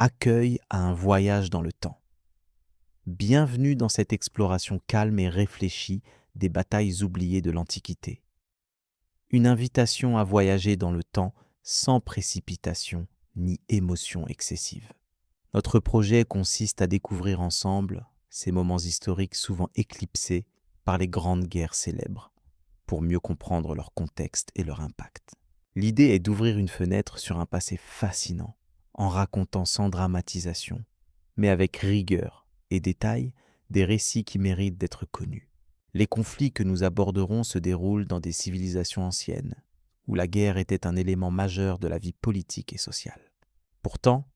accueille à un voyage dans le temps. Bienvenue dans cette exploration calme et réfléchie des batailles oubliées de l'Antiquité. Une invitation à voyager dans le temps sans précipitation ni émotion excessive. Notre projet consiste à découvrir ensemble ces moments historiques souvent éclipsés par les grandes guerres célèbres, pour mieux comprendre leur contexte et leur impact. L'idée est d'ouvrir une fenêtre sur un passé fascinant, en racontant sans dramatisation, mais avec rigueur et détail, des récits qui méritent d'être connus. Les conflits que nous aborderons se déroulent dans des civilisations anciennes, où la guerre était un élément majeur de la vie politique et sociale. Pourtant,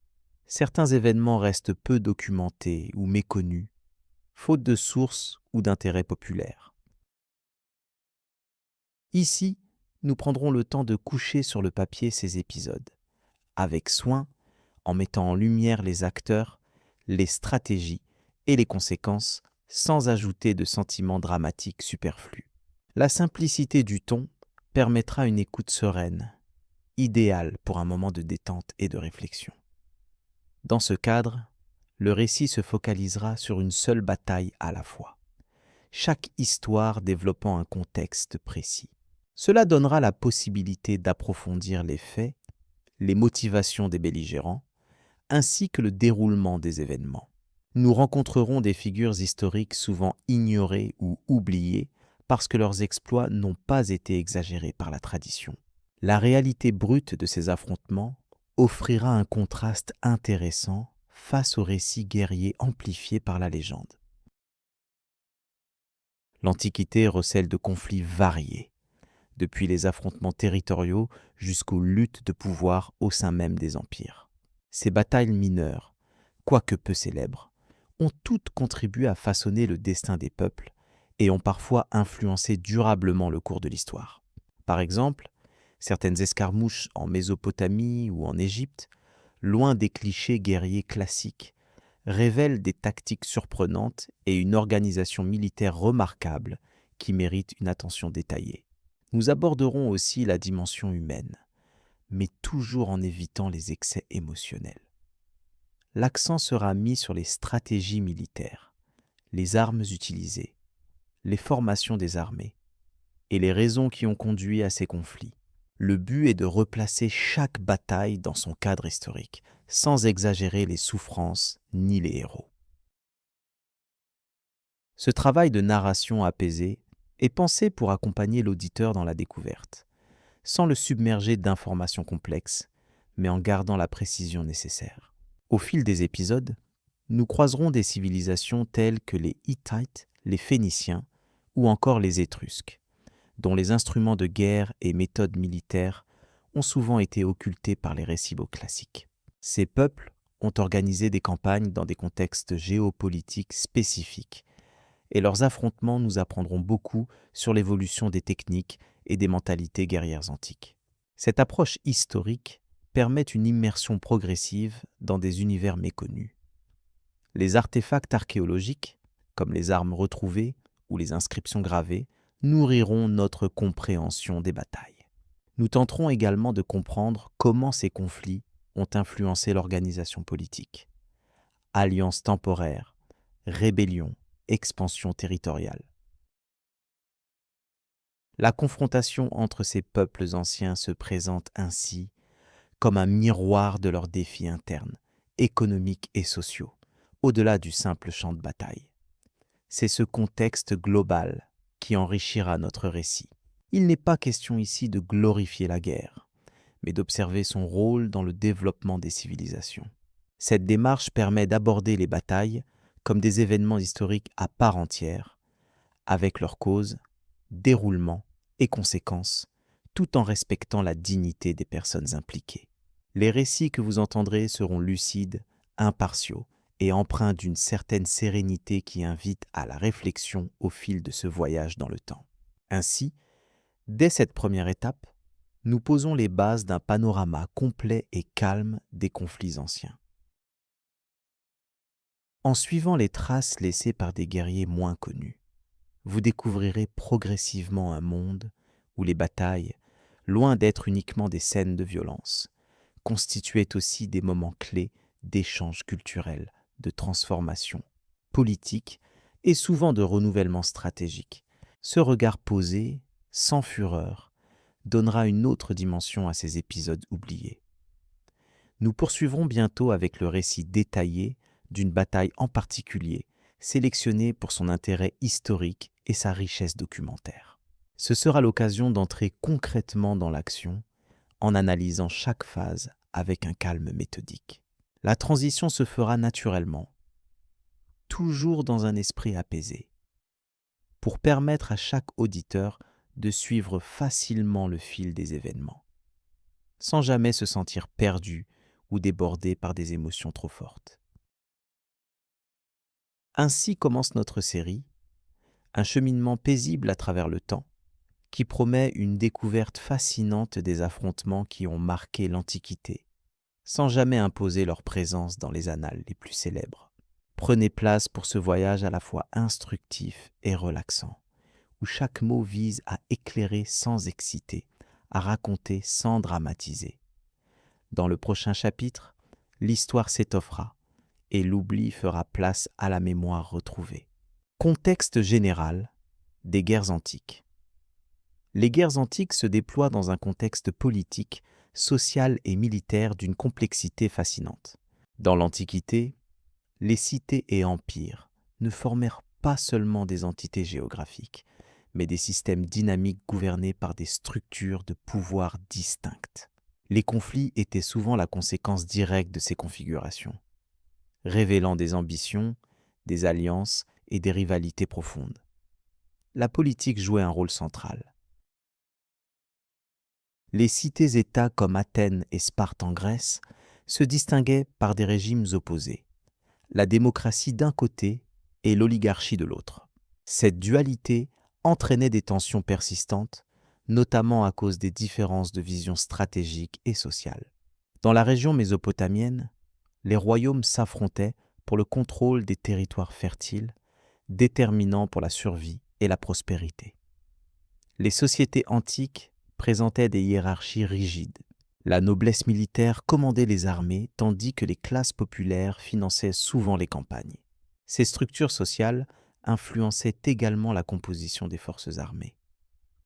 certains événements restent peu documentés ou méconnus, faute de sources ou d'intérêt populaire. Ici, nous prendrons le temps de coucher sur le papier ces épisodes, avec soin, en mettant en lumière les acteurs, les stratégies et les conséquences, sans ajouter de sentiments dramatiques superflus. La simplicité du ton permettra une écoute sereine, idéale pour un moment de détente et de réflexion. Dans ce cadre, le récit se focalisera sur une seule bataille à la fois, chaque histoire développant un contexte précis. Cela donnera la possibilité d'approfondir les faits, les motivations des belligérants, ainsi que le déroulement des événements. Nous rencontrerons des figures historiques souvent ignorées ou oubliées parce que leurs exploits n'ont pas été exagérés par la tradition. La réalité brute de ces affrontements offrira un contraste intéressant face aux récits guerriers amplifiés par la légende. L'Antiquité recèle de conflits variés, depuis les affrontements territoriaux jusqu'aux luttes de pouvoir au sein même des empires. Ces batailles mineures, quoique peu célèbres, ont toutes contribué à façonner le destin des peuples et ont parfois influencé durablement le cours de l'histoire. Par exemple, certaines escarmouches en Mésopotamie ou en Égypte, loin des clichés guerriers classiques, révèlent des tactiques surprenantes et une organisation militaire remarquable qui mérite une attention détaillée. Nous aborderons aussi la dimension humaine, mais toujours en évitant les excès émotionnels. L'accent sera mis sur les stratégies militaires, les armes utilisées, les formations des armées et les raisons qui ont conduit à ces conflits. Le but est de replacer chaque bataille dans son cadre historique, sans exagérer les souffrances ni les héros. Ce travail de narration apaisée est pensé pour accompagner l'auditeur dans la découverte, sans le submerger d'informations complexes, mais en gardant la précision nécessaire. Au fil des épisodes, nous croiserons des civilisations telles que les Hittites, les Phéniciens ou encore les Étrusques, dont les instruments de guerre et méthodes militaires ont souvent été occultés par les récits classiques. Ces peuples ont organisé des campagnes dans des contextes géopolitiques spécifiques, et leurs affrontements nous apprendront beaucoup sur l'évolution des techniques et des mentalités guerrières antiques. Cette approche historique permet une immersion progressive dans des univers méconnus. Les artefacts archéologiques, comme les armes retrouvées ou les inscriptions gravées, nourriront notre compréhension des batailles. Nous tenterons également de comprendre comment ces conflits ont influencé l'organisation politique. Alliances temporaires, rébellions, expansion territoriale. La confrontation entre ces peuples anciens se présente ainsi comme un miroir de leurs défis internes, économiques et sociaux, au-delà du simple champ de bataille. C'est ce contexte global qui enrichira notre récit. Il n'est pas question ici de glorifier la guerre, mais d'observer son rôle dans le développement des civilisations. Cette démarche permet d'aborder les batailles comme des événements historiques à part entière, avec leurs causes, déroulements et conséquences, tout en respectant la dignité des personnes impliquées. Les récits que vous entendrez seront lucides, impartiaux et empreints d'une certaine sérénité qui invite à la réflexion au fil de ce voyage dans le temps. Ainsi, dès cette première étape, nous posons les bases d'un panorama complet et calme des conflits anciens. En suivant les traces laissées par des guerriers moins connus, vous découvrirez progressivement un monde où les batailles, loin d'être uniquement des scènes de violence, constituaient aussi des moments clés d'échanges culturels, de transformation politique et souvent de renouvellement stratégique. Ce regard posé, sans fureur, donnera une autre dimension à ces épisodes oubliés. Nous poursuivrons bientôt avec le récit détaillé d'une bataille en particulier, sélectionnée pour son intérêt historique et sa richesse documentaire. Ce sera l'occasion d'entrer concrètement dans l'action en analysant chaque phase avec un calme méthodique. La transition se fera naturellement, toujours dans un esprit apaisé, pour permettre à chaque auditeur de suivre facilement le fil des événements, sans jamais se sentir perdu ou débordé par des émotions trop fortes. Ainsi commence notre série, un cheminement paisible à travers le temps, qui promet une découverte fascinante des affrontements qui ont marqué l'Antiquité, sans jamais imposer leur présence dans les annales les plus célèbres. Prenez place pour ce voyage à la fois instructif et relaxant, où chaque mot vise à éclairer sans exciter, à raconter sans dramatiser. Dans le prochain chapitre, l'histoire s'étoffera et l'oubli fera place à la mémoire retrouvée. Contexte général des guerres antiques. Les guerres antiques se déploient dans un contexte politique, social et militaire d'une complexité fascinante. Dans l'Antiquité, les cités et empires ne formèrent pas seulement des entités géographiques, mais des systèmes dynamiques gouvernés par des structures de pouvoir distinctes. Les conflits étaient souvent la conséquence directe de ces configurations, révélant des ambitions, des alliances et des rivalités profondes. La politique jouait un rôle central. Les cités-États comme Athènes et Sparte en Grèce se distinguaient par des régimes opposés, la démocratie d'un côté et l'oligarchie de l'autre. Cette dualité entraînait des tensions persistantes, notamment à cause des différences de vision stratégique et sociale. Dans la région mésopotamienne, les royaumes s'affrontaient pour le contrôle des territoires fertiles, déterminants pour la survie et la prospérité. Les sociétés antiques présentaient des hiérarchies rigides. La noblesse militaire commandait les armées, tandis que les classes populaires finançaient souvent les campagnes. Ces structures sociales influençaient également la composition des forces armées,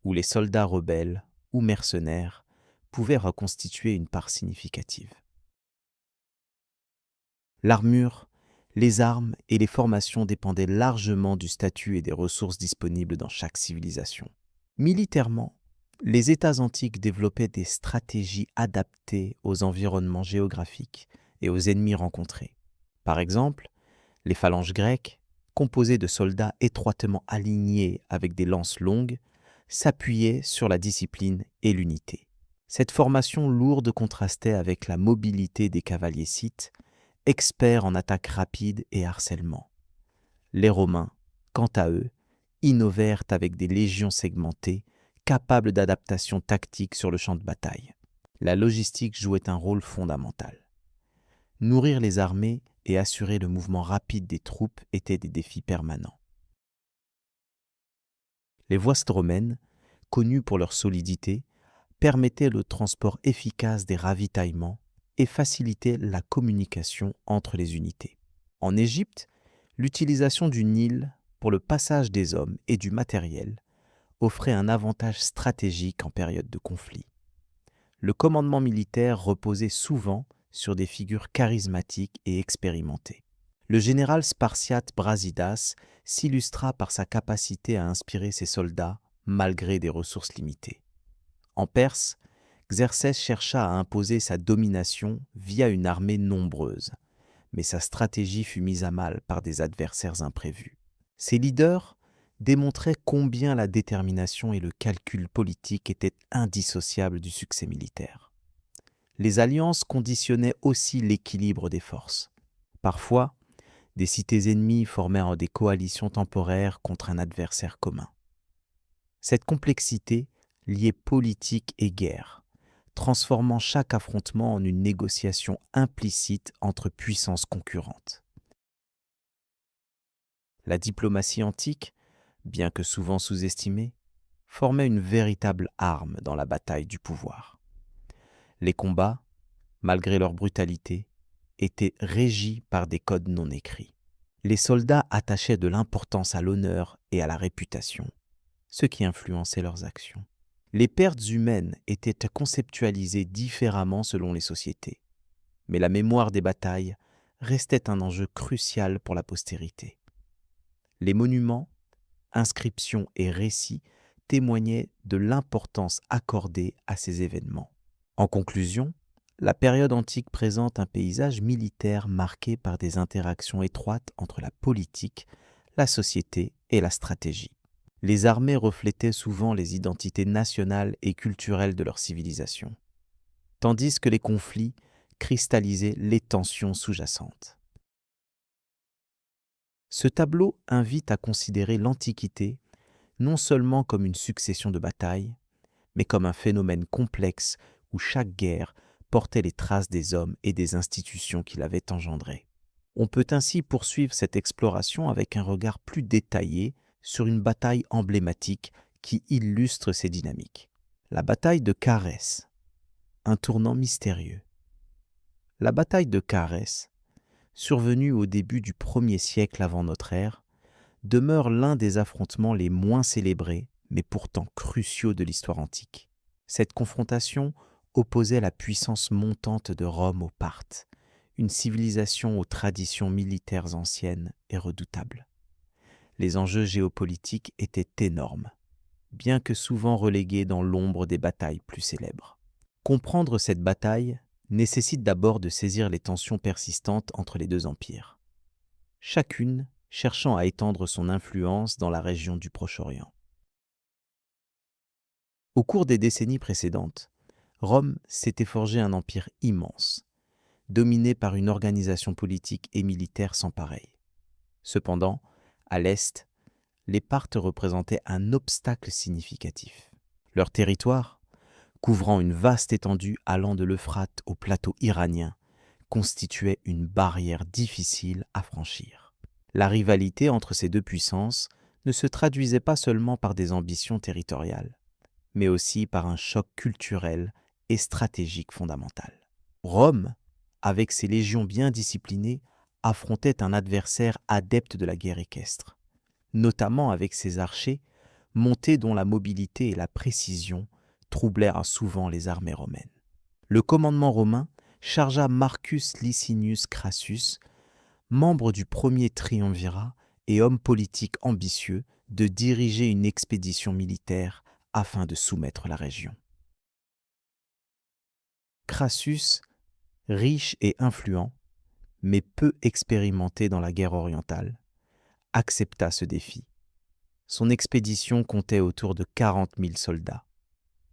où les soldats rebelles ou mercenaires pouvaient reconstituer une part significative. L'armure, les armes et les formations dépendaient largement du statut et des ressources disponibles dans chaque civilisation. Militairement, les États antiques développaient des stratégies adaptées aux environnements géographiques et aux ennemis rencontrés. Par exemple, les phalanges grecques, composées de soldats étroitement alignés avec des lances longues, s'appuyaient sur la discipline et l'unité. Cette formation lourde contrastait avec la mobilité des cavaliers scythes, experts en attaque rapide et harcèlement. Les Romains, quant à eux, innovèrent avec des légions segmentées, capables d'adaptation tactique sur le champ de bataille. La logistique jouait un rôle fondamental. Nourrir les armées et assurer le mouvement rapide des troupes étaient des défis permanents. Les voies romaines, connues pour leur solidité, permettaient le transport efficace des ravitaillements et facilitaient la communication entre les unités. En Égypte, l'utilisation du Nil pour le passage des hommes et du matériel offrait un avantage stratégique en période de conflit. Le commandement militaire reposait souvent sur des figures charismatiques et expérimentées. Le général spartiate Brasidas s'illustra par sa capacité à inspirer ses soldats malgré des ressources limitées. En Perse, Xerxès chercha à imposer sa domination via une armée nombreuse, mais sa stratégie fut mise à mal par des adversaires imprévus. Ses leaders démontraient combien la détermination et le calcul politique étaient indissociables du succès militaire. Les alliances conditionnaient aussi l'équilibre des forces. Parfois, des cités ennemies formèrent des coalitions temporaires contre un adversaire commun. Cette complexité liait politique et guerre, transformant chaque affrontement en une négociation implicite entre puissances concurrentes. La diplomatie antique, bien que souvent sous-estimée, formait une véritable arme dans la bataille du pouvoir. Les combats, malgré leur brutalité, était régie par des codes non écrits. Les soldats attachaient de l'importance à l'honneur et à la réputation, ce qui influençait leurs actions. Les pertes humaines étaient conceptualisées différemment selon les sociétés, mais la mémoire des batailles restait un enjeu crucial pour la postérité. Les monuments, inscriptions et récits témoignaient de l'importance accordée à ces événements. En conclusion, la période antique présente un paysage militaire marqué par des interactions étroites entre la politique, la société et la stratégie. Les armées reflétaient souvent les identités nationales et culturelles de leur civilisation, tandis que les conflits cristallisaient les tensions sous-jacentes. Ce tableau invite à considérer l'Antiquité non seulement comme une succession de batailles, mais comme un phénomène complexe où chaque guerre portait les traces des hommes et des institutions qui l'avaient engendrée. On peut ainsi poursuivre cette exploration avec un regard plus détaillé sur une bataille emblématique qui illustre ces dynamiques. La bataille de Carès, un tournant mystérieux. La bataille de Carès, survenue au début du 1er siècle avant notre ère, demeure l'un des affrontements les moins célébrés, mais pourtant cruciaux de l'histoire antique. Cette confrontation opposait la puissance montante de Rome aux Parthes, une civilisation aux traditions militaires anciennes et redoutables. Les enjeux géopolitiques étaient énormes, bien que souvent relégués dans l'ombre des batailles plus célèbres. Comprendre cette bataille nécessite d'abord de saisir les tensions persistantes entre les deux empires, chacune cherchant à étendre son influence dans la région du Proche-Orient. Au cours des décennies précédentes, Rome s'était forgé un empire immense, dominé par une organisation politique et militaire sans pareille. Cependant, à l'est, les Parthes représentaient un obstacle significatif. Leur territoire, couvrant une vaste étendue allant de l'Euphrate au plateau iranien, constituait une barrière difficile à franchir. La rivalité entre ces deux puissances ne se traduisait pas seulement par des ambitions territoriales, mais aussi par un choc culturel et stratégique fondamental. Rome, avec ses légions bien disciplinées, affrontait un adversaire adepte de la guerre équestre, notamment avec ses archers, montés dont la mobilité et la précision troublèrent souvent les armées romaines. Le commandement romain chargea Marcus Licinius Crassus, membre du premier triumvirat et homme politique ambitieux, de diriger une expédition militaire afin de soumettre la région. Crassus, riche et influent, mais peu expérimenté dans la guerre orientale, accepta ce défi. Son expédition comptait autour de 40 000 soldats,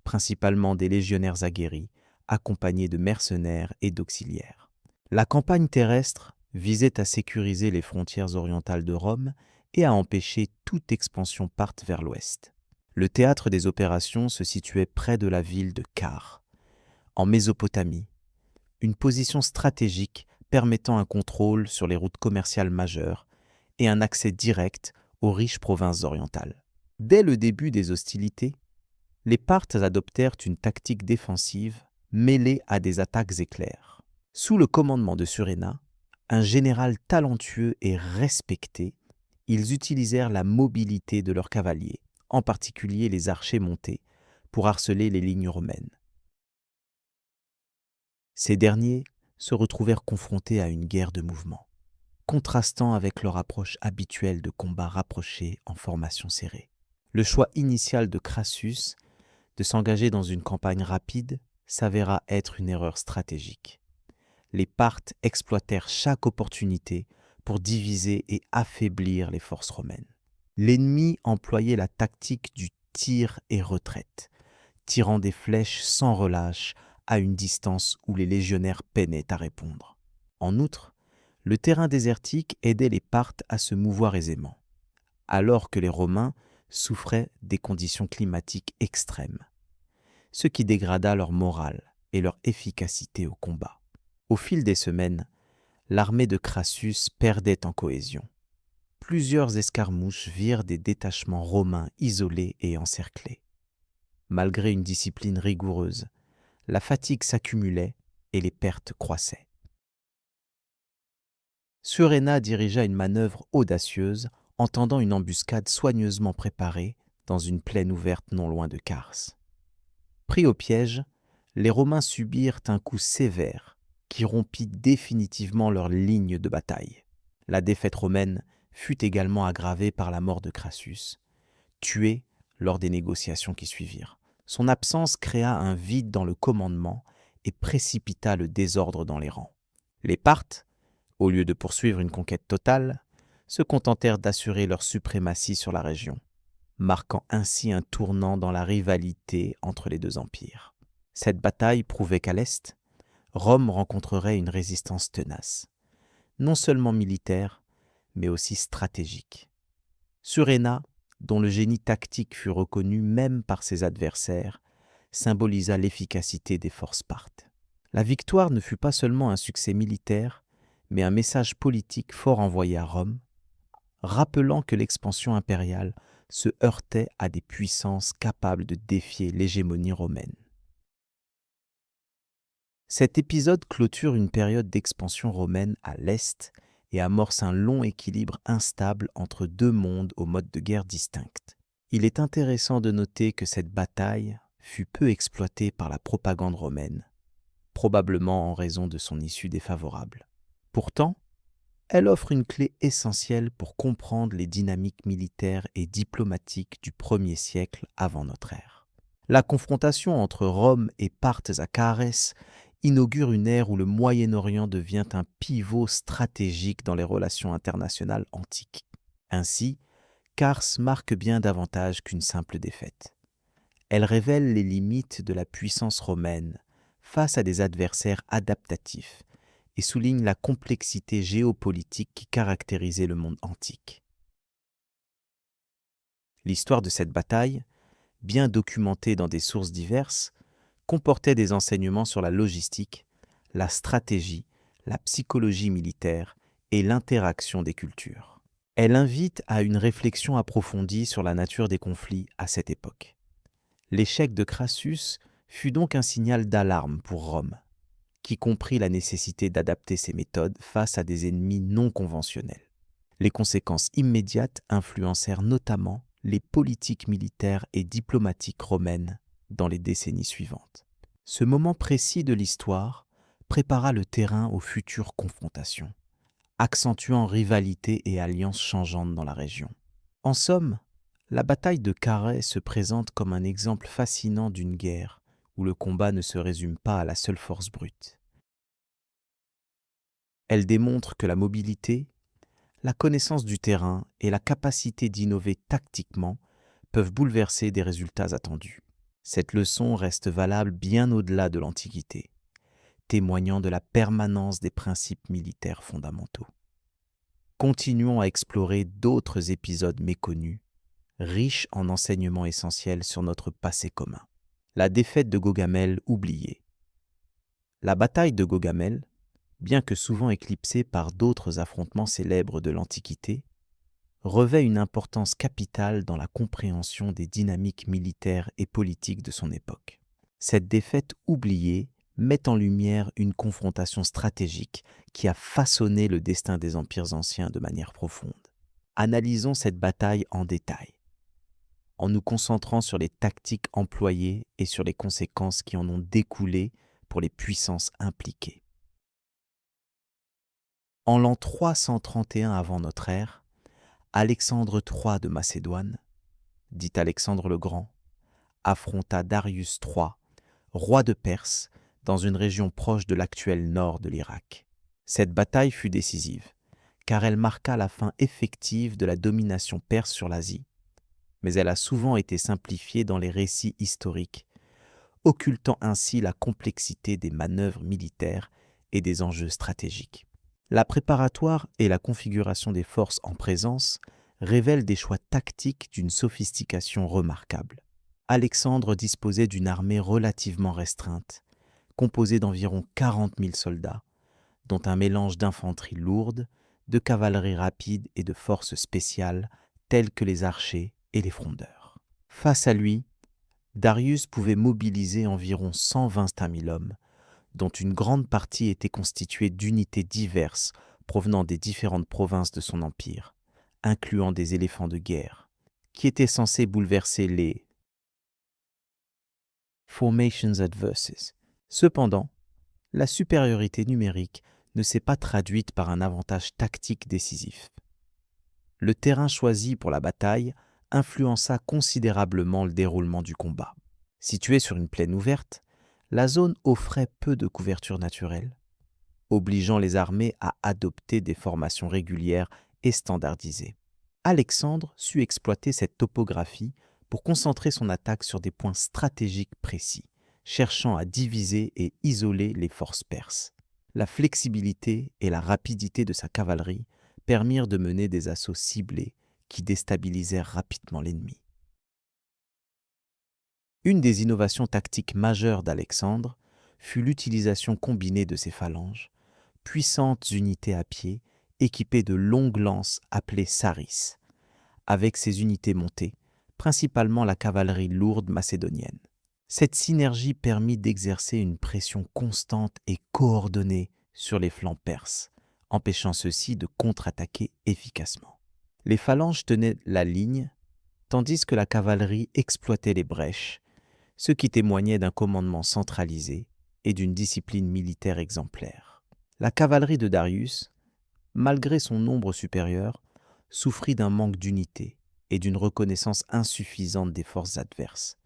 principalement des légionnaires aguerris, accompagnés de mercenaires et d'auxiliaires. La campagne terrestre visait à sécuriser les frontières orientales de Rome et à empêcher toute expansion parthe vers l'ouest. Le théâtre des opérations se situait près de la ville de Car, en Mésopotamie, une position stratégique permettant un contrôle sur les routes commerciales majeures et un accès direct aux riches provinces orientales. Dès le début des hostilités, les Parthes adoptèrent une tactique défensive mêlée à des attaques éclairs. Sous le commandement de Suréna, un général talentueux et respecté, ils utilisèrent la mobilité de leurs cavaliers, en particulier les archers montés, pour harceler les lignes romaines. Ces derniers se retrouvèrent confrontés à une guerre de mouvement, contrastant avec leur approche habituelle de combats rapprochés en formation serrée. Le choix initial de Crassus de s'engager dans une campagne rapide s'avéra être une erreur stratégique. Les Parthes exploitèrent chaque opportunité pour diviser et affaiblir les forces romaines. L'ennemi employait la tactique du tir et retraite, tirant des flèches sans relâche à une distance où les légionnaires peinaient à répondre. En outre, le terrain désertique aidait les Parthes à se mouvoir aisément, alors que les Romains souffraient des conditions climatiques extrêmes, ce qui dégrada leur morale et leur efficacité au combat. Au fil des semaines, l'armée de Crassus perdait en cohésion. Plusieurs escarmouches virent des détachements romains isolés et encerclés. Malgré une discipline rigoureuse, la fatigue s'accumulait et les pertes croissaient. Suréna dirigea une manœuvre audacieuse en tendant une embuscade soigneusement préparée dans une plaine ouverte non loin de Kars. Pris au piège, les Romains subirent un coup sévère qui rompit définitivement leur ligne de bataille. La défaite romaine fut également aggravée par la mort de Crassus, tué lors des négociations qui suivirent. Son absence créa un vide dans le commandement et précipita le désordre dans les rangs. Les Parthes, au lieu de poursuivre une conquête totale, se contentèrent d'assurer leur suprématie sur la région, marquant ainsi un tournant dans la rivalité entre les deux empires. Cette bataille prouvait qu'à l'Est, Rome rencontrerait une résistance tenace, non seulement militaire, mais aussi stratégique. Suréna, dont le génie tactique fut reconnu même par ses adversaires, symbolisa l'efficacité des forces parthes. La victoire ne fut pas seulement un succès militaire, mais un message politique fort envoyé à Rome, rappelant que l'expansion impériale se heurtait à des puissances capables de défier l'hégémonie romaine. Cet épisode clôture une période d'expansion romaine à l'Est et amorce un long équilibre instable entre deux mondes aux modes de guerre distincts. Il est intéressant de noter que cette bataille fut peu exploitée par la propagande romaine, probablement en raison de son issue défavorable. Pourtant, elle offre une clé essentielle pour comprendre les dynamiques militaires et diplomatiques du 1er siècle avant notre ère. La confrontation entre Rome et Parthes à Carès inaugure une ère où le Moyen-Orient devient un pivot stratégique dans les relations internationales antiques. Ainsi, Kars marque bien davantage qu'une simple défaite. Elle révèle les limites de la puissance romaine face à des adversaires adaptatifs et souligne la complexité géopolitique qui caractérisait le monde antique. L'histoire de cette bataille, bien documentée dans des sources diverses, comportait des enseignements sur la logistique, la stratégie, la psychologie militaire et l'interaction des cultures. Elle invite à une réflexion approfondie sur la nature des conflits à cette époque. L'échec de Crassus fut donc un signal d'alarme pour Rome, qui comprit la nécessité d'adapter ses méthodes face à des ennemis non conventionnels. Les conséquences immédiates influencèrent notamment les politiques militaires et diplomatiques romaines dans les décennies suivantes. Ce moment précis de l'histoire prépara le terrain aux futures confrontations, accentuant rivalités et alliances changeantes dans la région. En somme, la bataille de Carrhae se présente comme un exemple fascinant d'une guerre où le combat ne se résume pas à la seule force brute. Elle démontre que la mobilité, la connaissance du terrain et la capacité d'innover tactiquement peuvent bouleverser des résultats attendus. Cette leçon reste valable bien au-delà de l'Antiquité, témoignant de la permanence des principes militaires fondamentaux. Continuons à explorer d'autres épisodes méconnus, riches en enseignements essentiels sur notre passé commun. La défaite de Gaugamel oubliée. La bataille de Gaugamel, bien que souvent éclipsée par d'autres affrontements célèbres de l'Antiquité, revêt une importance capitale dans la compréhension des dynamiques militaires et politiques de son époque. Cette défaite oubliée met en lumière une confrontation stratégique qui a façonné le destin des empires anciens de manière profonde. Analysons cette bataille en détail, en nous concentrant sur les tactiques employées et sur les conséquences qui en ont découlé pour les puissances impliquées. En l'an 331 avant notre ère, Alexandre III de Macédoine, dit Alexandre le Grand, affronta Darius III, roi de Perse, dans une région proche de l'actuel nord de l'Irak. Cette bataille fut décisive, car elle marqua la fin effective de la domination perse sur l'Asie, mais elle a souvent été simplifiée dans les récits historiques, occultant ainsi la complexité des manœuvres militaires et des enjeux stratégiques. La préparatoire et la configuration des forces en présence révèlent des choix tactiques d'une sophistication remarquable. Alexandre disposait d'une armée relativement restreinte, composée d'environ 40 000 soldats, dont un mélange d'infanterie lourde, de cavalerie rapide et de forces spéciales telles que les archers et les frondeurs. Face à lui, Darius pouvait mobiliser environ 121 000 hommes, dont une grande partie était constituée d'unités diverses provenant des différentes provinces de son empire, incluant des éléphants de guerre, qui étaient censés bouleverser les formations adverses. Cependant, la supériorité numérique ne s'est pas traduite par un avantage tactique décisif. Le terrain choisi pour la bataille influença considérablement le déroulement du combat. Située sur une plaine ouverte, la zone offrait peu de couverture naturelle, obligeant les armées à adopter des formations régulières et standardisées. Alexandre sut exploiter cette topographie pour concentrer son attaque sur des points stratégiques précis, cherchant à diviser et isoler les forces perses. La flexibilité et la rapidité de sa cavalerie permirent de mener des assauts ciblés qui déstabilisèrent rapidement l'ennemi. Une des innovations tactiques majeures d'Alexandre fut l'utilisation combinée de ses phalanges, puissantes unités à pied équipées de longues lances appelées saris, avec ses unités montées, principalement la cavalerie lourde macédonienne. Cette synergie permit d'exercer une pression constante et coordonnée sur les flancs perses, empêchant ceux-ci de contre-attaquer efficacement. Les phalanges tenaient la ligne, tandis que la cavalerie exploitait les brèches, ce qui témoignait d'un commandement centralisé et d'une discipline militaire exemplaire. La cavalerie de Darius, malgré son nombre supérieur, souffrit d'un manque d'unité et d'une reconnaissance insuffisante des forces adverses.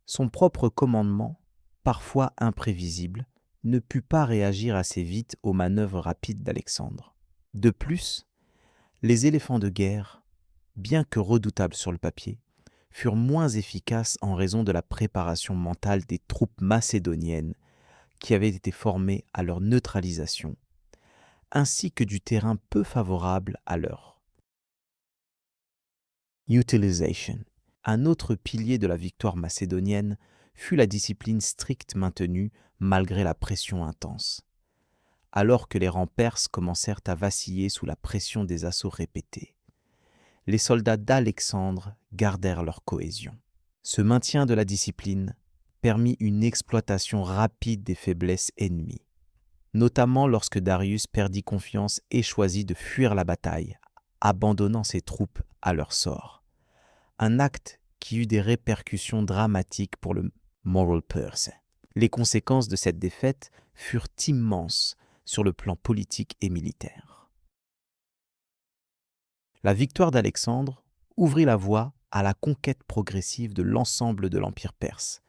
Son propre commandement, parfois imprévisible, ne put pas réagir assez vite aux manœuvres rapides d'Alexandre. De plus, les éléphants de guerre, bien que redoutables sur le papier, furent moins efficaces en raison de la préparation mentale des troupes macédoniennes qui avaient été formées à leur neutralisation, ainsi que du terrain peu favorable à leur utilisation. Un autre pilier de la victoire macédonienne fut la discipline stricte maintenue malgré la pression intense. Alors que les rangs perses commencèrent à vaciller sous la pression des assauts répétés, les soldats d'Alexandre gardèrent leur cohésion. Ce maintien de la discipline permit une exploitation rapide des faiblesses ennemies, notamment lorsque Darius perdit confiance et choisit de fuir la bataille, abandonnant ses troupes à leur sort. Un acte qui eut des répercussions dramatiques pour le moral perse. Les conséquences de cette défaite furent immenses sur le plan politique et militaire. La victoire d'Alexandre ouvrit la voie à la conquête progressive de l'ensemble de l'Empire perse,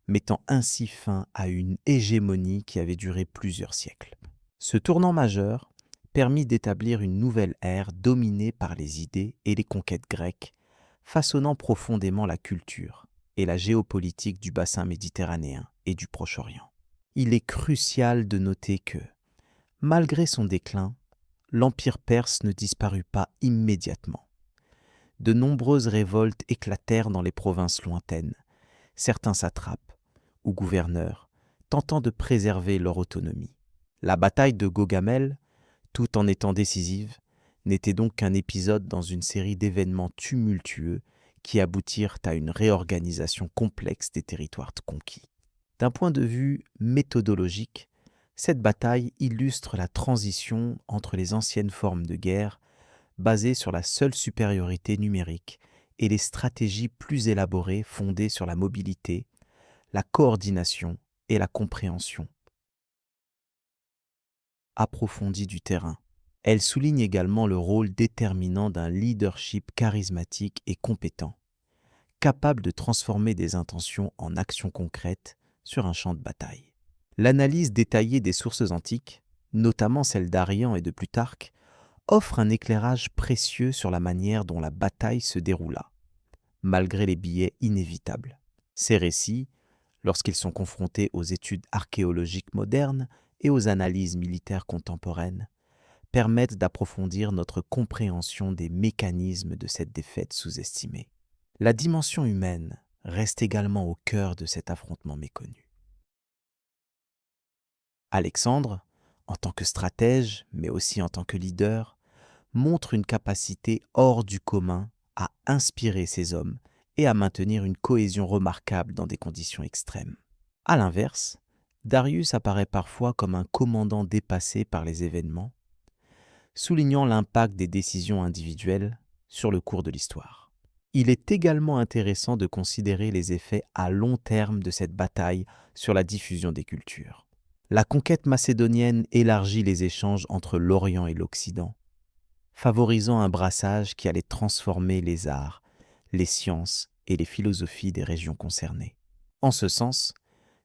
mettant ainsi fin à une hégémonie qui avait duré plusieurs siècles. Ce tournant majeur permit d'établir une nouvelle ère dominée par les idées et les conquêtes grecques, façonnant profondément la culture et la géopolitique du bassin méditerranéen et du Proche-Orient. Il est crucial de noter que, malgré son déclin, l'Empire perse ne disparut pas immédiatement. De nombreuses révoltes éclatèrent dans les provinces lointaines, certains satrapes ou gouverneurs tentant de préserver leur autonomie. La bataille de Gaugamel, tout en étant décisive, n'était donc qu'un épisode dans une série d'événements tumultueux qui aboutirent à une réorganisation complexe des territoires conquis. D'un point de vue méthodologique, cette bataille illustre la transition entre les anciennes formes de guerre basées sur la seule supériorité numérique et les stratégies plus élaborées fondées sur la mobilité, la coordination et la compréhension approfondie du terrain. Elle souligne également le rôle déterminant d'un leadership charismatique et compétent, capable de transformer des intentions en actions concrètes sur un champ de bataille. L'analyse détaillée des sources antiques, notamment celle d'Arrian et de Plutarque, offre un éclairage précieux sur la manière dont la bataille se déroula, malgré les biais inévitables. Ces récits, lorsqu'ils sont confrontés aux études archéologiques modernes et aux analyses militaires contemporaines, permettent d'approfondir notre compréhension des mécanismes de cette défaite sous-estimée. La dimension humaine reste également au cœur de cet affrontement méconnu. Alexandre, en tant que stratège, mais aussi en tant que leader, montre une capacité hors du commun à inspirer ses hommes et à maintenir une cohésion remarquable dans des conditions extrêmes. À l'inverse, Darius apparaît parfois comme un commandant dépassé par les événements, soulignant l'impact des décisions individuelles sur le cours de l'histoire. Il est également intéressant de considérer les effets à long terme de cette bataille sur la diffusion des cultures. La conquête macédonienne élargit les échanges entre l'Orient et l'Occident, favorisant un brassage qui allait transformer les arts, les sciences et les philosophies des régions concernées. En ce sens,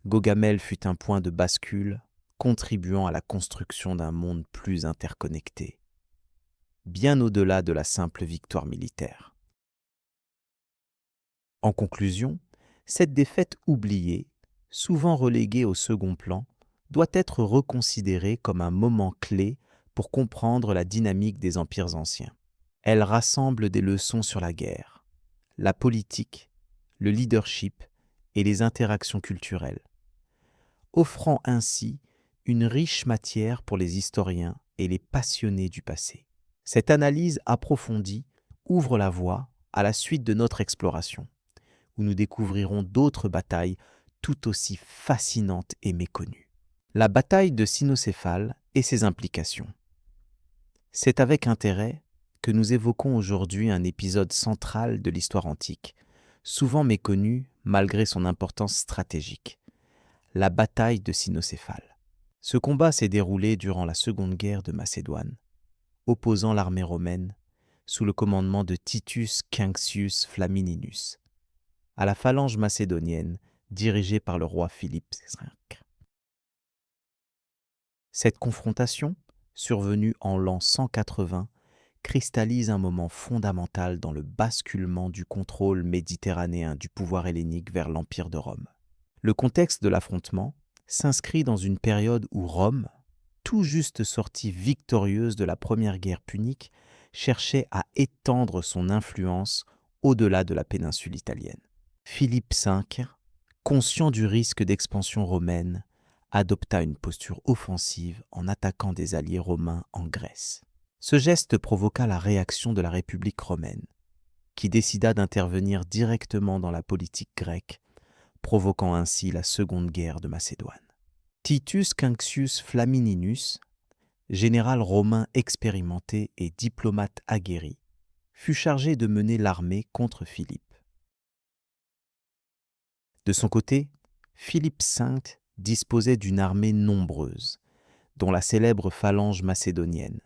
Gaugamel fut un point de bascule contribuant à la construction d'un monde plus interconnecté, bien au-delà de la simple victoire militaire. En conclusion, cette défaite oubliée, souvent reléguée au second plan, doit être reconsidérée comme un moment clé pour comprendre la dynamique des empires anciens. Elle rassemble des leçons sur la guerre, la politique, le leadership et les interactions culturelles, offrant ainsi une riche matière pour les historiens et les passionnés du passé. Cette analyse approfondie ouvre la voie à la suite de notre exploration, où nous découvrirons d'autres batailles tout aussi fascinantes et méconnues. La bataille de Cynocéphale et ses implications. C'est avec intérêt que nous évoquons aujourd'hui un épisode central de l'histoire antique, souvent méconnu malgré son importance stratégique, la bataille de Cynocéphale. Ce combat s'est déroulé durant la Seconde Guerre de Macédoine, opposant l'armée romaine, sous le commandement de Titus Quinctius Flamininus, à la phalange macédonienne dirigée par le roi Philippe V. Cette confrontation, survenue en l'an 180, cristallise un moment fondamental dans le basculement du contrôle méditerranéen du pouvoir hellénique vers l'Empire de Rome. Le contexte de l'affrontement s'inscrit dans une période où Rome, tout juste sortie victorieuse de la première guerre punique, cherchait à étendre son influence au-delà de la péninsule italienne. Philippe V, conscient du risque d'expansion romaine, adopta une posture offensive en attaquant des alliés romains en Grèce. Ce geste provoqua la réaction de la République romaine, qui décida d'intervenir directement dans la politique grecque, provoquant ainsi la Seconde Guerre de Macédoine. Titus Quinctius Flamininus, général romain expérimenté et diplomate aguerri, fut chargé de mener l'armée contre Philippe. De son côté, Philippe V disposait d'une armée nombreuse, dont la célèbre phalange macédonienne,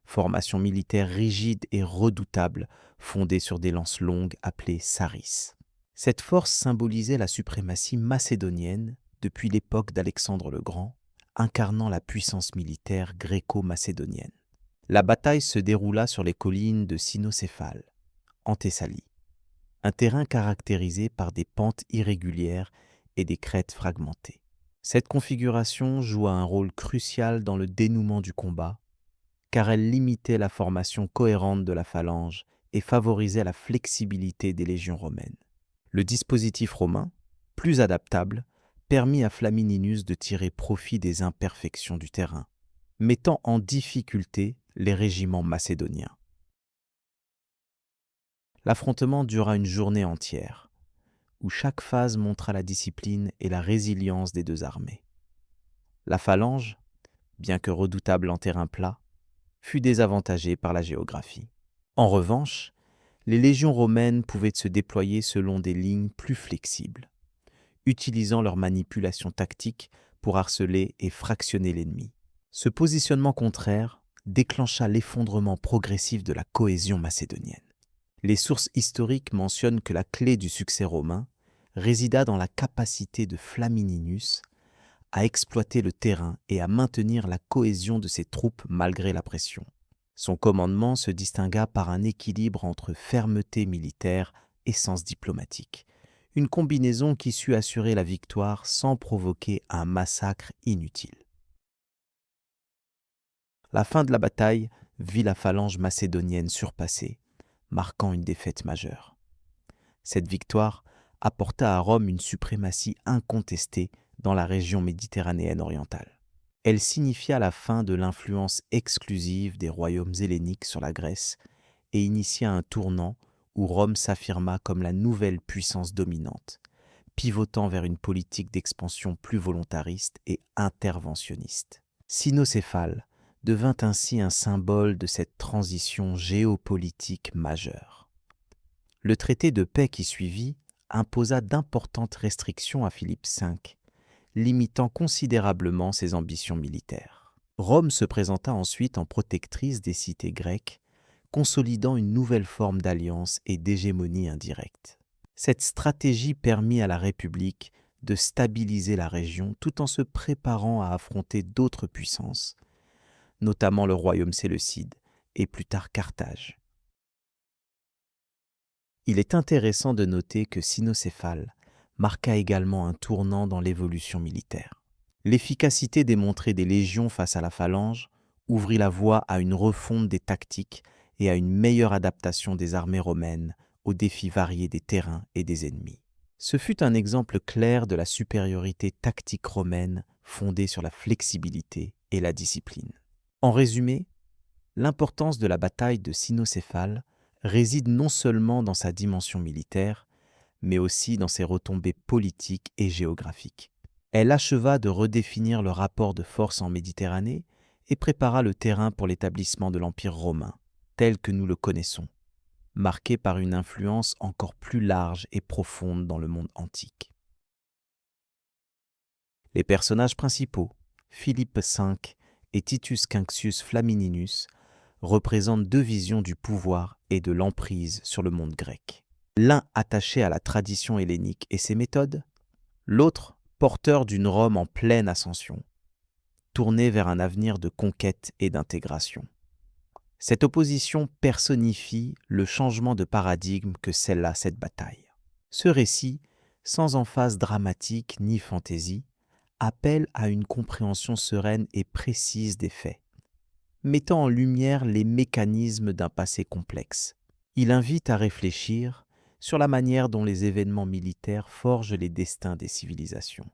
formation militaire rigide et redoutable fondée sur des lances longues appelées saris. Cette force symbolisait la suprématie macédonienne depuis l'époque d'Alexandre le Grand, incarnant la puissance militaire gréco-macédonienne. La bataille se déroula sur les collines de Cynocéphale, en Thessalie, un terrain caractérisé par des pentes irrégulières et des crêtes fragmentées. Cette configuration joua un rôle crucial dans le dénouement du combat, car elle limitait la formation cohérente de la phalange et favorisait la flexibilité des légions romaines. Le dispositif romain, plus adaptable, permit à Flamininus de tirer profit des imperfections du terrain, mettant en difficulté les régiments macédoniens. L'affrontement dura une journée entière, où chaque phase montra la discipline et la résilience des deux armées. La phalange, bien que redoutable en terrain plat, fut désavantagée par la géographie. En revanche, les légions romaines pouvaient se déployer selon des lignes plus flexibles, utilisant leur manipulation tactique pour harceler et fractionner l'ennemi. Ce positionnement contraire déclencha l'effondrement progressif de la cohésion macédonienne. Les sources historiques mentionnent que la clé du succès romain résida dans la capacité de Flamininus à exploiter le terrain et à maintenir la cohésion de ses troupes malgré la pression. Son commandement se distingua par un équilibre entre fermeté militaire et sens diplomatique, une combinaison qui sut assurer la victoire sans provoquer un massacre inutile. La fin de la bataille vit la phalange macédonienne surpassée, marquant une défaite majeure. Cette victoire apporta à Rome une suprématie incontestée dans la région méditerranéenne orientale. Elle signifia la fin de l'influence exclusive des royaumes helléniques sur la Grèce et initia un tournant où Rome s'affirma comme la nouvelle puissance dominante, pivotant vers une politique d'expansion plus volontariste et interventionniste. Cynocéphale devint ainsi un symbole de cette transition géopolitique majeure. Le traité de paix qui suivit imposa d'importantes restrictions à Philippe V, limitant considérablement ses ambitions militaires. Rome se présenta ensuite en protectrice des cités grecques, consolidant une nouvelle forme d'alliance et d'hégémonie indirecte. Cette stratégie permit à la République de stabiliser la région tout en se préparant à affronter d'autres puissances, notamment le royaume séleucide et plus tard Carthage. Il est intéressant de noter que Cynocéphale marqua également un tournant dans l'évolution militaire. L'efficacité démontrée des légions face à la phalange ouvrit la voie à une refonte des tactiques et à une meilleure adaptation des armées romaines aux défis variés des terrains et des ennemis. Ce fut un exemple clair de la supériorité tactique romaine fondée sur la flexibilité et la discipline. En résumé, l'importance de la bataille de Cynocéphale réside non seulement dans sa dimension militaire, mais aussi dans ses retombées politiques et géographiques. Elle acheva de redéfinir le rapport de force en Méditerranée et prépara le terrain pour l'établissement de l'Empire romain, tel que nous le connaissons, marqué par une influence encore plus large et profonde dans le monde antique. Les personnages principaux, Philippe V et Titus Quinctius Flamininus, représentent deux visions du pouvoir et de l'emprise sur le monde grec. L'un attaché à la tradition hellénique et ses méthodes, l'autre porteur d'une Rome en pleine ascension, tournée vers un avenir de conquête et d'intégration. Cette opposition personnifie le changement de paradigme que scella cette bataille. Ce récit, sans emphase dramatique ni fantaisie, appelle à une compréhension sereine et précise des faits, mettant en lumière les mécanismes d'un passé complexe. Il invite à réfléchir sur la manière dont les événements militaires forgent les destins des civilisations,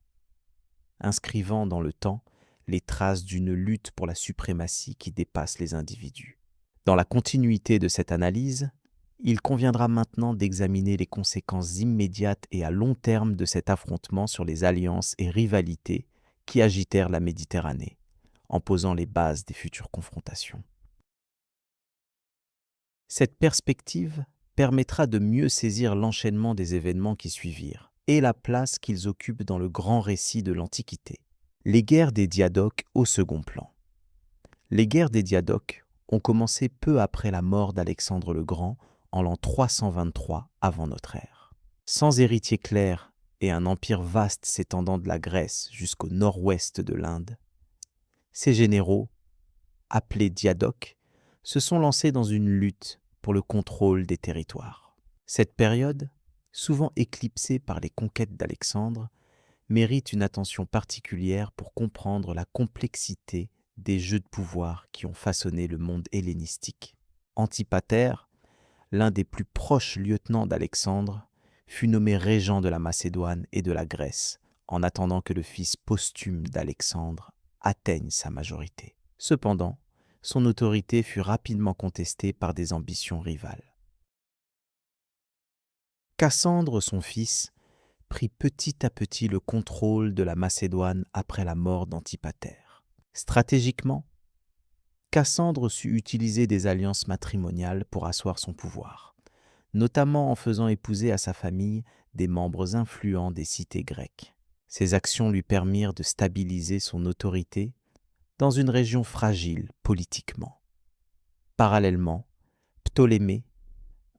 inscrivant dans le temps les traces d'une lutte pour la suprématie qui dépasse les individus. Dans la continuité de cette analyse, il conviendra maintenant d'examiner les conséquences immédiates et à long terme de cet affrontement sur les alliances et rivalités qui agitèrent la Méditerranée, en posant les bases des futures confrontations. Cette perspective permettra de mieux saisir l'enchaînement des événements qui suivirent et la place qu'ils occupent dans le grand récit de l'Antiquité. Les guerres des Diadoques au second plan. Les guerres des Diadoques ont commencé peu après la mort d'Alexandre le Grand en l'an 323 avant notre ère. Sans héritier clair et un empire vaste s'étendant de la Grèce jusqu'au nord-ouest de l'Inde, ces généraux, appelés Diadoques, se sont lancés dans une lutte pour le contrôle des territoires. Cette période, souvent éclipsée par les conquêtes d'Alexandre, mérite une attention particulière pour comprendre la complexité des jeux de pouvoir qui ont façonné le monde hellénistique. Antipater, l'un des plus proches lieutenants d'Alexandre, fut nommé régent de la Macédoine et de la Grèce, en attendant que le fils posthume d'Alexandre atteigne sa majorité. Cependant, son autorité fut rapidement contestée par des ambitions rivales. Cassandre, son fils, prit petit à petit le contrôle de la Macédoine après la mort d'Antipater. Stratégiquement, Cassandre sut utiliser des alliances matrimoniales pour asseoir son pouvoir, notamment en faisant épouser à sa famille des membres influents des cités grecques. Ces actions lui permirent de stabiliser son autorité dans une région fragile politiquement. Parallèlement, Ptolémée,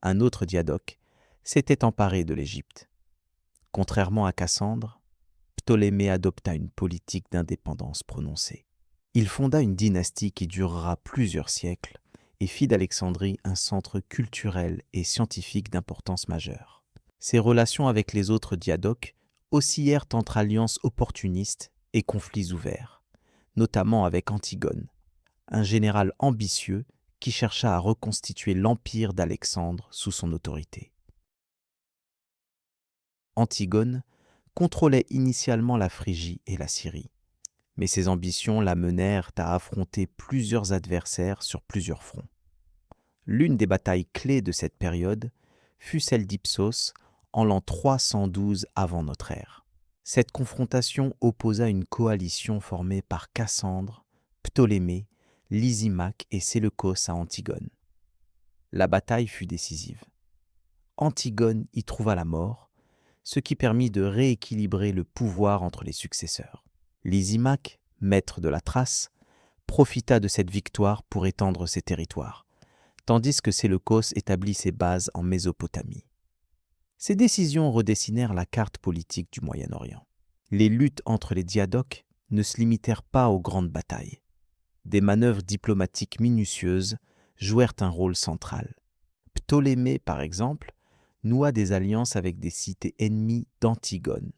un autre diadoque, s'était emparé de l'Égypte. Contrairement à Cassandre, Ptolémée adopta une politique d'indépendance prononcée. Il fonda une dynastie qui durera plusieurs siècles et fit d'Alexandrie un centre culturel et scientifique d'importance majeure. Ses relations avec les autres diadoques oscillèrent entre alliances opportunistes et conflits ouverts, notamment avec Antigone, un général ambitieux qui chercha à reconstituer l'empire d'Alexandre sous son autorité. Antigone contrôlait initialement la Phrygie et la Syrie, mais ses ambitions la menèrent à affronter plusieurs adversaires sur plusieurs fronts. L'une des batailles clés de cette période fut celle d'Ipsos en l'an 312 avant notre ère. Cette confrontation opposa une coalition formée par Cassandre, Ptolémée, Lysimaque et Séleucos à Antigone. La bataille fut décisive. Antigone y trouva la mort, ce qui permit de rééquilibrer le pouvoir entre les successeurs. Lysimaque, maître de la Thrace, profita de cette victoire pour étendre ses territoires, tandis que Séleucos établit ses bases en Mésopotamie. Ces décisions redessinèrent la carte politique du Moyen-Orient. Les luttes entre les diadoques ne se limitèrent pas aux grandes batailles. Des manœuvres diplomatiques minutieuses jouèrent un rôle central. Ptolémée, par exemple, noua des alliances avec des cités ennemies d'Antigone,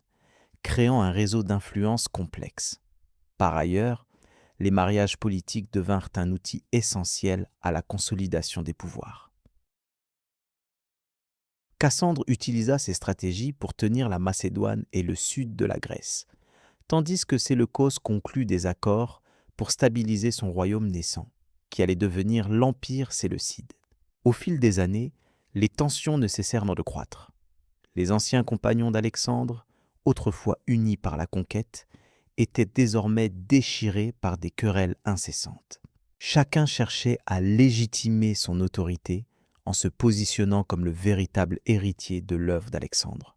créant un réseau d'influence complexe. Par ailleurs, les mariages politiques devinrent un outil essentiel à la consolidation des pouvoirs. Cassandre utilisa ces stratégies pour tenir la Macédoine et le sud de la Grèce, tandis que Séleucos conclut des accords pour stabiliser son royaume naissant, qui allait devenir l'Empire séleucide. Au fil des années, les tensions ne cessèrent de croître. Les anciens compagnons d'Alexandre, autrefois unis par la conquête, étaient désormais déchirés par des querelles incessantes. Chacun cherchait à légitimer son autorité en se positionnant comme le véritable héritier de l'œuvre d'Alexandre.